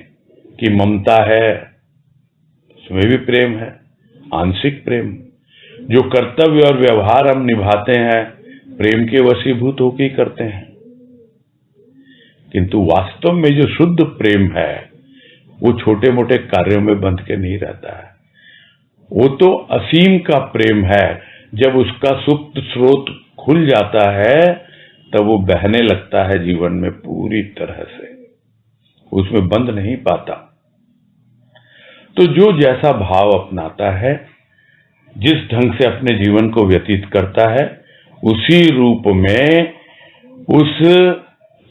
S1: कि ममता है, उसमें भी प्रेम है, आंशिक प्रेम। जो कर्तव्य और व्यवहार हम निभाते हैं, प्रेम के वशीभूत होकर ही करते हैं। किंतु वास्तव में जो शुद्ध प्रेम है, वो छोटे मोटे कार्यों में बंध के नहीं रहता है। वो तो असीम का प्रेम है। जब उसका सुप्त स्रोत खुल जाता है, तब वो बहने लगता है जीवन में पूरी तरह से, उसमें बंध नहीं पाता। तो जो जैसा भाव अपनाता है, जिस ढंग से अपने जीवन को व्यतीत करता है, उसी रूप में उस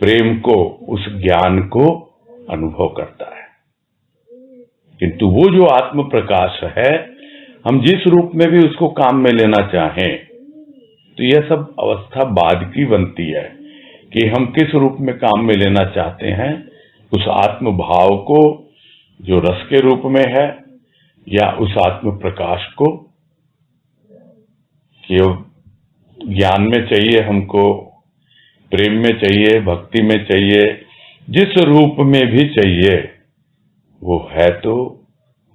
S1: प्रेम को, उस ज्ञान को अनुभव करता है। किंतु वो जो आत्म प्रकाश है, हम जिस रूप में भी उसको काम में लेना चाहें, तो यह सब अवस्था बाद की बनती है कि हम किस रूप में काम में लेना चाहते हैं। उस आत्म भाव को जो रस के रूप में है, या उस आत्म प्रकाश को कि ज्ञान में चाहिए, हमको प्रेम में चाहिए, भक्ति में चाहिए, जिस रूप में भी चाहिए, वो है तो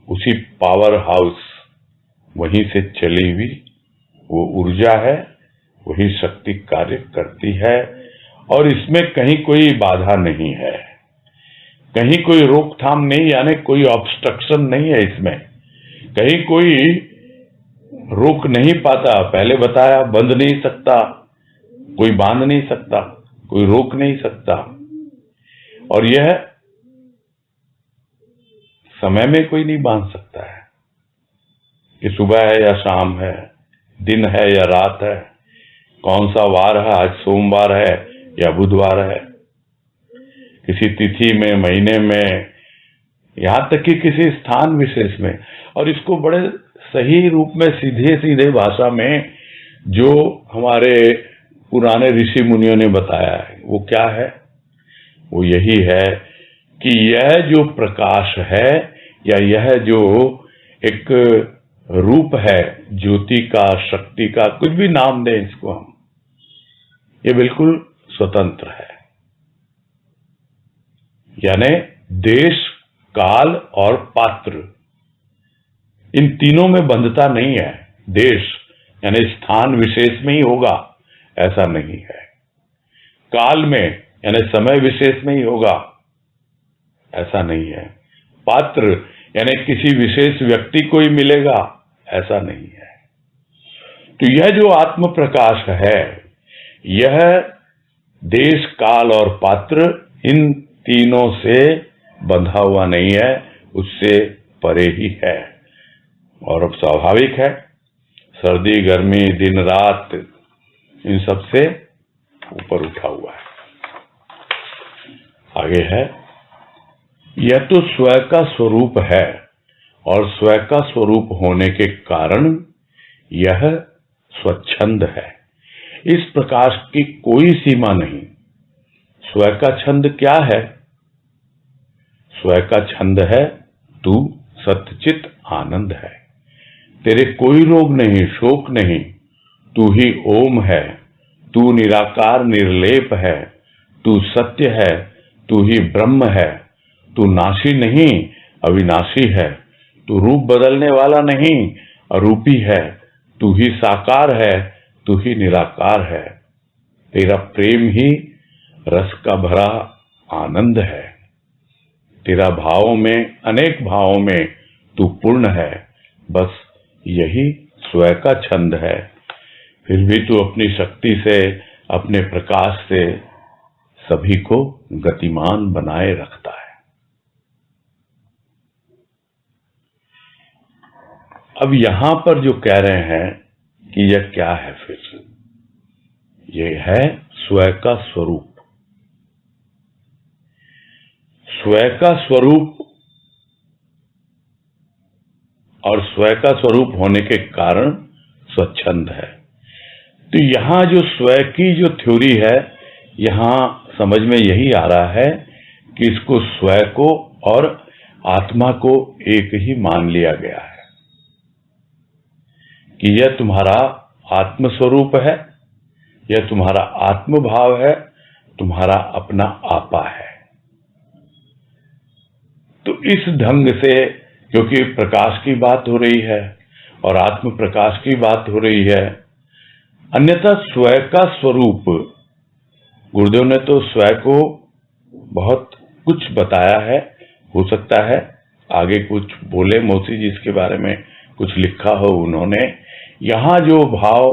S1: उसी पावर हाउस, वहीं से चली हुई वो ऊर्जा है, वही शक्ति कार्य करती है। और इसमें कहीं कोई बाधा नहीं है, कहीं कोई रोकथाम नहीं, यानी कोई ऑब्स्ट्रक्शन नहीं है इसमें। कहीं कोई रोक नहीं पाता। पहले बताया, बंध नहीं सकता, कोई बांध नहीं सकता, कोई रोक नहीं सकता। और यह समय में कोई नहीं बांध सकता है कि सुबह है या शाम है, दिन है या रात है, कौन सा वार है, आज सोमवार है या बुधवार है, किसी तिथि में, महीने में, यहां तक कि किसी स्थान विशेष में। और इसको बड़े सही रूप में सीधे सीधे भाषा में जो हमारे पुराने ऋषि मुनियों ने बताया है वो क्या है? वो यही है कि यह जो प्रकाश है या यह जो एक रूप है ज्योति का, शक्ति का, कुछ भी नाम दें इसको हम, ये बिल्कुल स्वतंत्र है। यानी देश, काल और पात्र, इन तीनों में बंधता नहीं है। देश यानी स्थान विशेष में ही होगा ऐसा नहीं है, काल में यानी समय विशेष में ही होगा ऐसा नहीं है, पात्र यानी किसी विशेष व्यक्ति को ही मिलेगा ऐसा नहीं है। तो यह जो आत्म प्रकाश है यह देश, काल और पात्र इन तीनों से बंधा हुआ नहीं है, उससे परे ही है। और अब स्वाभाविक है, सर्दी, गर्मी, दिन, रात, इन सब से ऊपर उठा हुआ है। आगे है, यह तो स्वयं का स्वरूप है और स्वयं का स्वरूप होने के कारण यह स्वच्छंद है। इस प्रकाश की कोई सीमा नहीं। स्वयं का छंद क्या है? स्वयं का छंद है तू सच्चित आनंद है, तेरे कोई रोग नहीं, शोक नहीं, तू ही ओम है, तू निराकार निर्लेप है, तू सत्य है, तू ही ब्रह्म है, तू नाशी नहीं अविनाशी है, तू रूप बदलने वाला नहीं अरूपी है, तू ही साकार है, तू ही निराकार है, तेरा प्रेम ही रस का भरा आनंद है, तेरा भावों में, अनेक भावों में तू पूर्ण है, बस यही स्वयं का छंद है। फिर भी तू अपनी शक्ति से, अपने प्रकाश से सभी को गतिमान बनाए रखता है। अब यहां पर जो कह रहे हैं कि यह क्या है, फिर यह है स्वयं का स्वरूप। स्वयं का स्वरूप और स्वयं का स्वरूप होने के कारण स्वच्छंद है। तो यहां जो स्वयं की जो थ्योरी है, यहां समझ में यही आ रहा है कि इसको स्वयं को और आत्मा को एक ही मान लिया गया है कि यह तुम्हारा आत्म स्वरूप है, यह तुम्हारा आत्म भाव है, तुम्हारा अपना आपा है। तो इस ढंग से, क्योंकि प्रकाश की बात हो रही है और आत्म प्रकाश की बात हो रही है, अन्यथा स्वयं का स्वरूप, गुरुदेव ने तो स्वयं को बहुत कुछ बताया है, हो सकता है आगे कुछ बोले मौसी जी इसके बारे में, कुछ लिखा हो उन्होंने। यहां जो भाव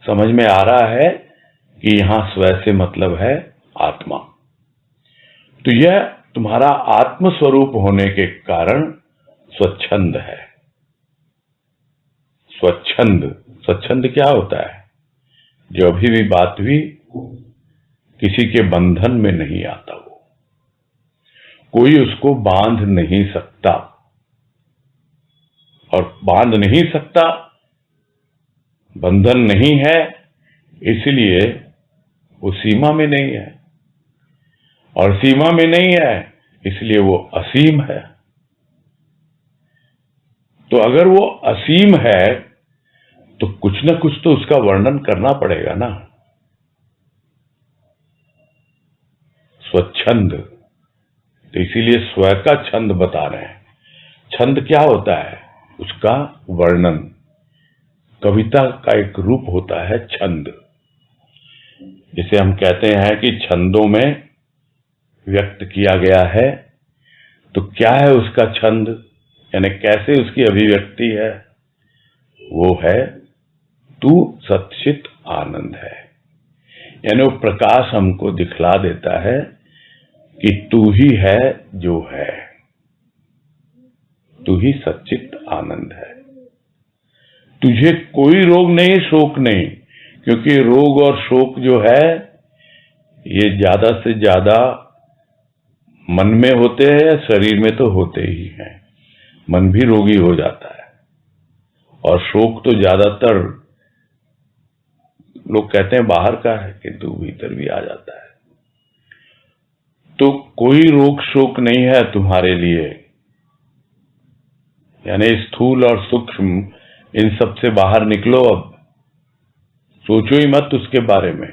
S1: समझ में आ रहा है कि यहां स्वयं से मतलब है आत्मा। तो यह तुम्हारा आत्म स्वरूप होने के कारण स्वच्छंद है। स्वच्छंद, स्वच्छंद क्या होता है? जो अभी भी बात हुई, किसी के बंधन में नहीं आता, वो कोई उसको बांध नहीं सकता, और बांध नहीं सकता, बंधन नहीं है, इसलिए वो सीमा में नहीं है, और सीमा में नहीं है इसलिए वो असीम है। तो अगर वो असीम है तो कुछ ना कुछ तो उसका वर्णन करना पड़ेगा ना। स्वच्छंद, तो इसीलिए स्वयं का छंद बता रहे हैं। छंद क्या होता है? उसका वर्णन। कविता का एक रूप होता है छंद, जिसे हम कहते हैं कि छंदों में व्यक्त किया गया है। तो क्या है उसका छंद, यानी कैसे उसकी अभिव्यक्ति है? वो है तू सच्चित आनंद है। यानी वो प्रकाश हमको दिखला देता है कि तू ही है जो है, तू ही सच्चित आनंद है। तुझे कोई रोग नहीं, शोक नहीं, क्योंकि रोग और शोक जो है ये ज्यादा से ज्यादा मन में होते हैं या शरीर में तो होते ही हैं। मन भी रोगी हो जाता है और शोक तो ज्यादातर लोग कहते हैं बाहर का है, किंतु भीतर भी आ जाता है। तो कोई रोग शोक नहीं है तुम्हारे लिए, यानी स्थूल और सूक्ष्म इन सब से बाहर निकलो। अब सोचो ही मत उसके बारे में,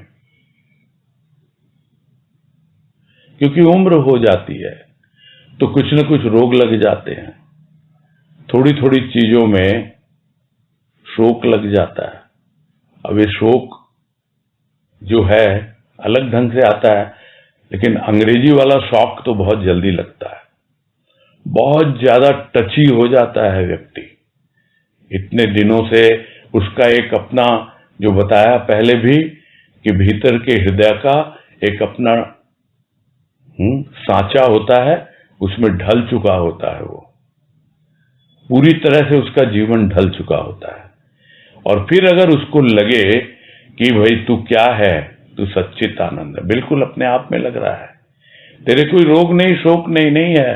S1: क्योंकि उम्र हो जाती है तो कुछ न कुछ रोग लग जाते हैं, थोड़ी थोड़ी चीजों में शोक लग जाता है। अब ये शोक जो है अलग ढंग से आता है, लेकिन अंग्रेजी वाला शॉक तो बहुत जल्दी लगता है, बहुत ज्यादा टची हो जाता है व्यक्ति। इतने दिनों से उसका एक अपना, जो बताया पहले भी, कि भीतर के हृदय का एक अपना सांचा होता है, उसमें ढल चुका होता है, वो पूरी तरह से उसका जीवन ढल चुका होता है। और फिर अगर उसको लगे कि भाई तू क्या है, तू सच्चित आनंद है, बिल्कुल अपने आप में लग रहा है, तेरे कोई रोग नहीं, शोक नहीं है,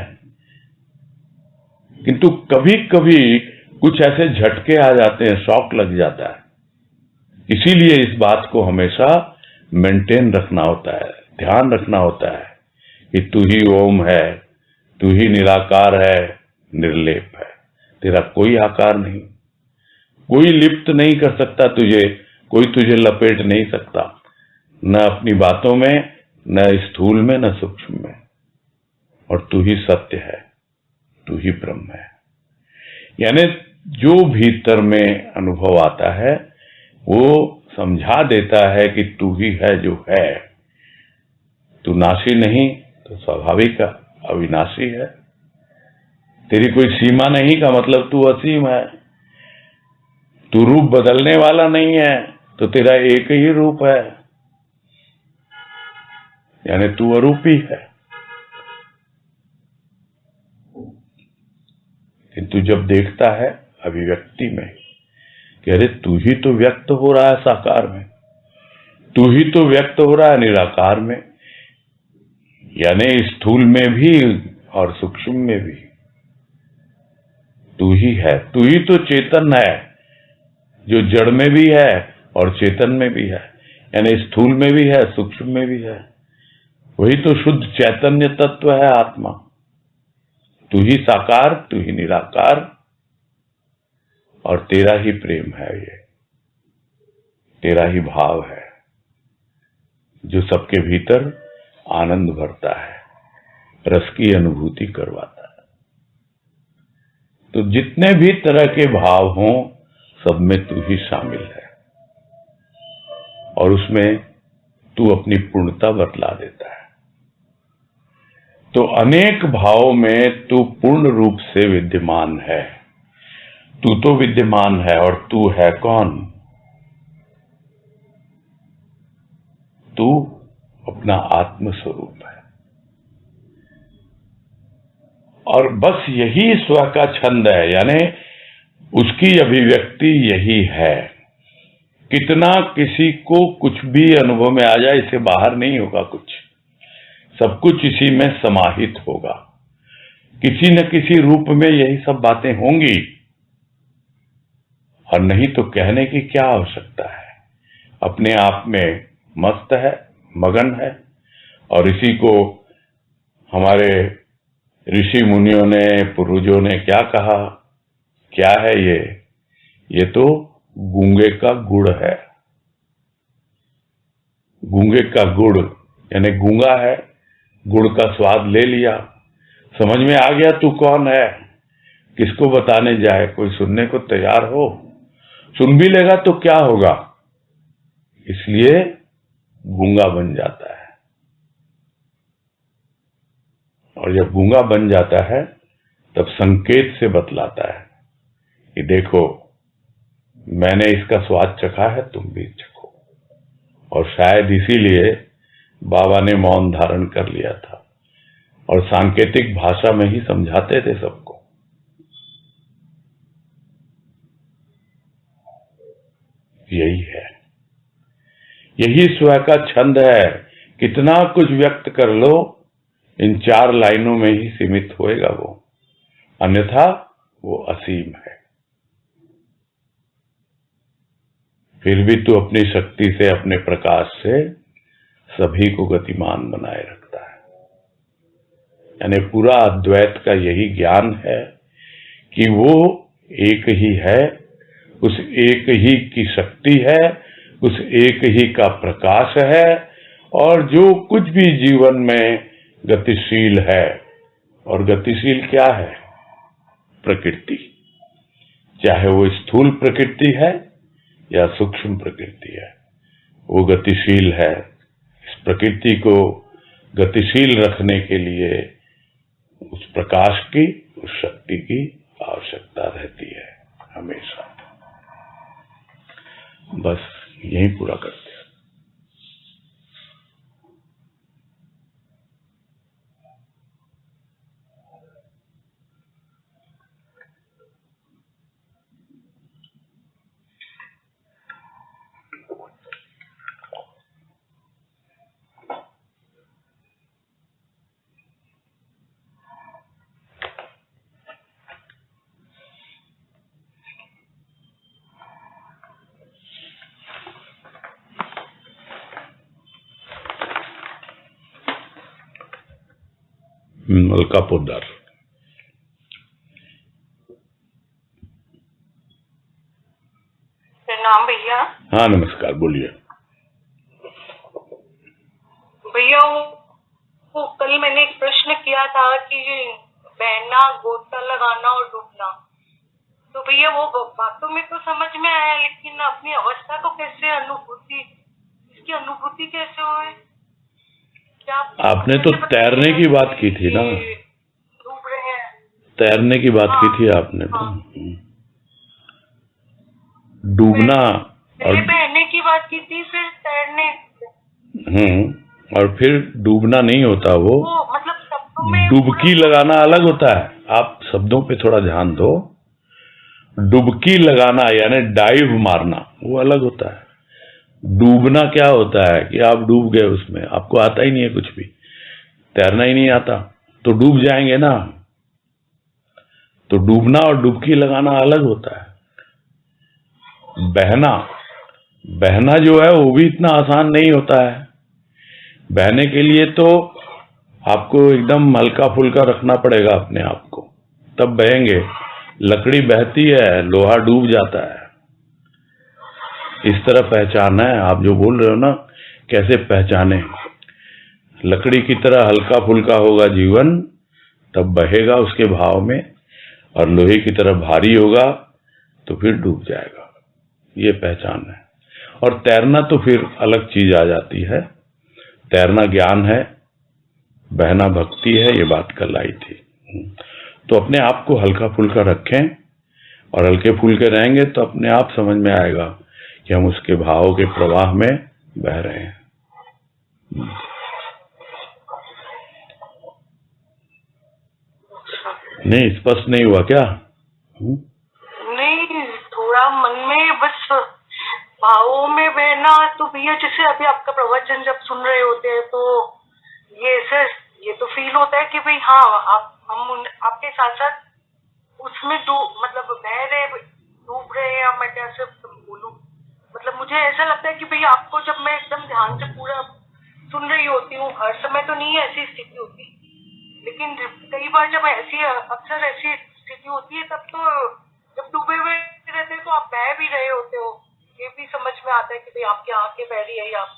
S1: किंतु कभी कभी कुछ ऐसे झटके आ जाते हैं, शॉक लग जाता है। इसीलिए इस बात को हमेशा मेंटेन रखना होता है, ध्यान रखना होता है कि तू ही ओम है, तू ही निराकार है, निर्लेप है, तेरा कोई आकार नहीं, कोई लिप्त नहीं कर सकता तुझे, कोई तुझे लपेट नहीं सकता, न अपनी बातों में, न स्थूल में, न सूक्ष्म में। और तू ही सत्य है, तू ही ब्रह्म है। यानी जो भीतर में अनुभव आता है वो समझा देता है कि तू ही है जो है, तू नाशी नहीं तो स्वाभाविक अविनाशी है, तेरी कोई सीमा नहीं का मतलब तू असीम है, तू रूप बदलने वाला नहीं है तो तेरा एक ही रूप है, यानी तू अरूपी है। किंतु जब देखता है अभिव्यक्ति में कि अरे तू ही तो व्यक्त हो रहा है साकार में, तू ही तो व्यक्त हो रहा है निराकार में, यानी स्थूल में भी और सूक्ष्म में भी तू ही है, तू ही तो चेतन है, जो जड़ में भी है और चेतन में भी है, यानी स्थूल में भी है, सूक्ष्म में भी है, वही तो शुद्ध चैतन्य तत्व है आत्मा। तू ही साकार, तू ही निराकार, और तेरा ही प्रेम है, ये तेरा ही भाव है जो सबके भीतर आनंद भरता है, रस की अनुभूति करवाता है। तो जितने भी तरह के भाव हों सब में तू ही शामिल है, और उसमें तू अपनी पूर्णता बतला देता है। तो अनेक भावों में तू पूर्ण रूप से विद्यमान है, तू तो विद्यमान है, और तू है कौन? तू अपना आत्म स्वरूप है, और बस यही स्व का छंद है, यानी उसकी अभिव्यक्ति यही है। कितना किसी को कुछ भी अनुभव में आ जाए, इसे बाहर नहीं होगा कुछ, सब कुछ इसी में समाहित होगा, किसी न किसी रूप में यही सब बातें होंगी, और नहीं तो कहने की क्या आवश्यकता है, अपने आप में मस्त है, मगन है। और इसी को हमारे ऋषि मुनियों ने, पूर्वजों ने क्या कहा, क्या है ये तो गूंगे का गुड़ है। गूंगे का गुड़ यानी गूंगा है, गुड़ का स्वाद ले लिया, समझ में आ गया तू कौन है, किसको बताने जाए, कोई सुनने को तैयार हो, सुन भी लेगा तो क्या होगा, इसलिए गूंगा बन जाता है। और जब गूंगा बन जाता है तब संकेत से बतलाता है कि देखो मैंने इसका स्वाद चखा है, तुम भी चखो। और शायद इसीलिए बाबा ने मौन धारण कर लिया था और सांकेतिक भाषा में ही समझाते थे सबको। यही है, यही स्व का छंद है। कितना कुछ व्यक्त कर लो, इन 4 लाइनों में ही सीमित होएगा वो, अन्यथा वो असीम है। फिर भी तू अपनी शक्ति से, अपने प्रकाश से सभी को गतिमान बनाए रखता है। यानी पूरा अद्वैत का यही ज्ञान है कि वो एक ही है, उस एक ही की शक्ति है, उस एक ही का प्रकाश है, और जो कुछ भी जीवन में गतिशील है, और गतिशील क्या है? प्रकृति, चाहे वो स्थूल प्रकृति है या सूक्ष्म प्रकृति है, वो गतिशील है। इस प्रकृति को गतिशील रखने के लिए उस प्रकाश की, उस शक्ति की आवश्यकता रहती है हमेशा। बस यही पूरा करते हैं। मलकापुर।
S2: प्रणाम भैया।
S1: हाँ नमस्कार, बोलिए।
S2: भैया वो कल मैंने एक प्रश्न किया था कि बहना, गोता लगाना और डूबना, तो भैया वो बातों में तो समझ में आया, लेकिन अपनी अवस्था को कैसे इसकी अनुभूति कैसे हुए? क्या
S1: आपने तो तैरने की बात की थी ना,
S2: डूब रहे हैं,
S1: तैरने की बात की थी आपने तो। डूबना और
S2: बहने की बात की थी, फिर तैरने।
S1: और फिर डूबना नहीं होता, वो
S2: मतलब शब्दों में
S1: डुबकी लगाना अलग होता है। आप शब्दों पे थोड़ा ध्यान दो। डुबकी लगाना यानी डाइव मारना, वो अलग होता है। डूबना क्या होता है कि आप डूब गए, उसमें आपको आता ही नहीं है कुछ भी, तैरना ही नहीं आता, तो डूब जाएंगे ना। तो डूबना और डुबकी लगाना अलग होता है। बहना जो है वो भी इतना आसान नहीं होता है। बहने के लिए तो आपको एकदम हल्का फुल्का रखना पड़ेगा अपने आप को, तब बहेंगे। लकड़ी बहती है, लोहा डूब जाता है। इस तरह पहचाना है। आप जो बोल रहे हो ना, कैसे पहचाने? लकड़ी की तरह हल्का फुल्का होगा जीवन, तब बहेगा उसके भाव में, और लोहे की तरह भारी होगा तो फिर डूब जाएगा। ये पहचान है। और तैरना तो फिर अलग चीज आ जाती है। तैरना ज्ञान है, बहना भक्ति है। ये बात कल आई थी। तो अपने आप को हल्का फुल्का रखें, और हल्के फुल्के रहेंगे तो अपने आप समझ में आएगा कि हम उसके भाव के प्रवाह में बह रहे हैं। नहीं, स्पष्ट नहीं हुआ क्या?
S2: नहीं, थोड़ा मन में बस भावों में बहना। तो भैया जैसे अभी आपका प्रवचन जब सुन रहे होते हैं तो ये तो फील होता है कि भाई हाँ, हम आपके साथ साथ उसमें मतलब बह रहे, डूब रहे हैं। मैं कैसे बोलूं, मतलब मुझे ऐसा लगता है कि भैया आपको जब मैं एकदम ध्यान से पूरा सुन रही होती हूँ, हर समय तो नहीं ऐसी स्थिति होती, लेकिन कई बार जब अक्सर ऐसी स्थिति होती है, तब तो जब डूबे हुए रहते हैं तो आप बह भी रहे होते हो। ये भी समझ में आता है कि भाई आपकी आंखें बह रही है, आप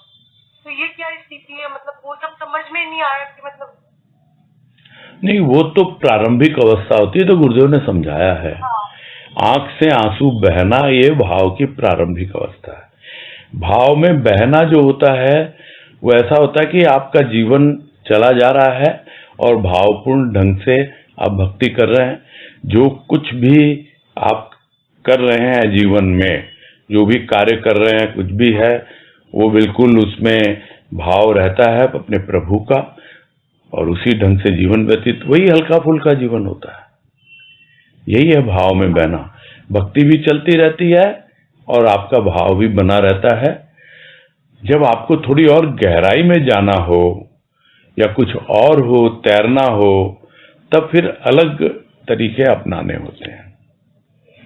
S2: तो ये क्या स्थिति है? मतलब वो सब समझ में नहीं आया कि मतलब
S1: नहीं, वो तो प्रारंभिक अवस्था होती है, तो गुरुदेव ने समझाया है। आंख से आंसू बहना ये भाव की प्रारंभिक अवस्था है। भाव में बहना जो होता है वो ऐसा होता है कि आपका जीवन चला जा रहा है और भावपूर्ण ढंग से आप भक्ति कर रहे हैं। जो कुछ भी आप कर रहे हैं जीवन में, जो भी कार्य कर रहे हैं, कुछ भी है, वो बिल्कुल उसमें भाव रहता है अपने प्रभु का, और उसी ढंग से जीवन व्यतीत, वही हल्का फुल्का जीवन होता है। यही है भाव में बहना। भक्ति भी चलती रहती है और आपका भाव भी बना रहता है। जब आपको थोड़ी और गहराई में जाना हो या कुछ और हो, तैरना हो, तब फिर अलग तरीके अपनाने होते हैं।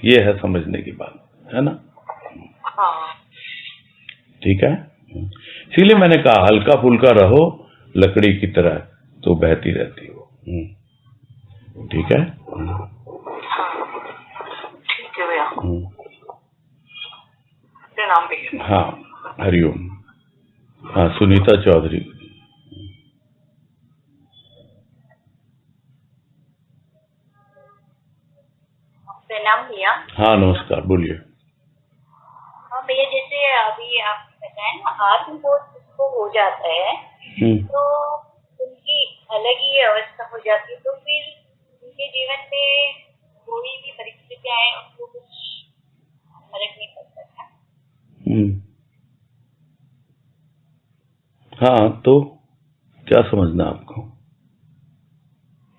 S1: ये है समझने की बात, है ना?
S2: हाँ,
S1: ठीक है, इसीलिए मैंने कहा हल्का फुल्का रहो लकड़ी की तरह, तो बहती रहती हो। ठीक है,
S2: ठीक है भैया, प्रणाम भैया।
S1: हाँ हरिओम। हाँ सुनीता चौधरी।
S3: प्रणाम भैया।
S1: हाँ नमस्कार, बोलिए।
S3: हाँ भैया, जैसे अभी आप बताए ना आत्मबोध जिसको हो जाता है तो उनकी अलग ही अवस्था हो जाती है, तो फिर उनके जीवन में कोई भी परिस्थिति आए उनको कुछ फर्क नहीं पड़ता है।
S1: हाँ तो क्या समझना आपको?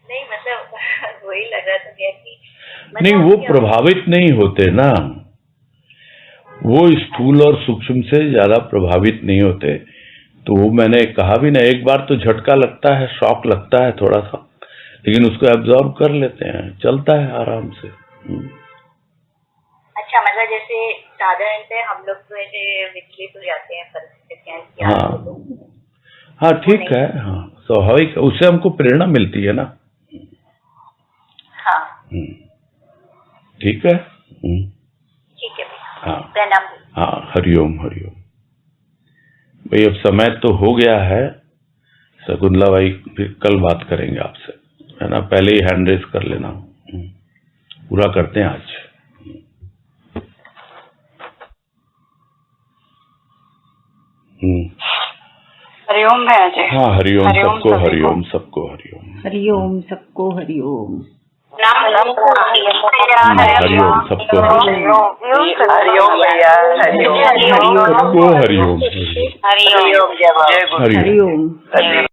S3: नहीं मतलब वही लग रहा था भैया कि
S1: नहीं, वो प्रभावित नहीं होते ना, वो स्थूल और सूक्ष्म से ज्यादा प्रभावित नहीं होते। तो वो मैंने कहा भी ना, एक बार तो झटका लगता है, शॉक लगता है थोड़ा सा, लेकिन उसको एब्जॉर्ब कर लेते हैं, चलता है आराम से।
S3: अच्छा, मतलब जैसे साधारणतः हम लोग तो ऐसे विचलित हो जाते हैं परिस्थितियां।
S1: हाँ ठीक है, हाँ स्वाभाविक, उससे हमको प्रेरणा मिलती है ना।
S3: हाँ
S1: ठीक है,
S3: ठीक है भैया।
S1: हाँ
S3: प्रणाम।
S1: हाँ हरिओम हरिओम। भाई अब समय तो हो गया है, शकुंतला भाई फिर कल बात करेंगे आपसे, है ना, पहले ही हैंड रेस कर लेना, पूरा करते हैं आज।
S2: हरिओम भैया जी।
S1: हाँ हरिओम सबको, हरिओम सबको, हरिओम
S4: हरिओम सबको, हरिओम
S1: हरिओम सबको,
S2: हरिओम भैया,
S1: सबको हरिओम,
S3: हरिओम।
S1: हरिओम।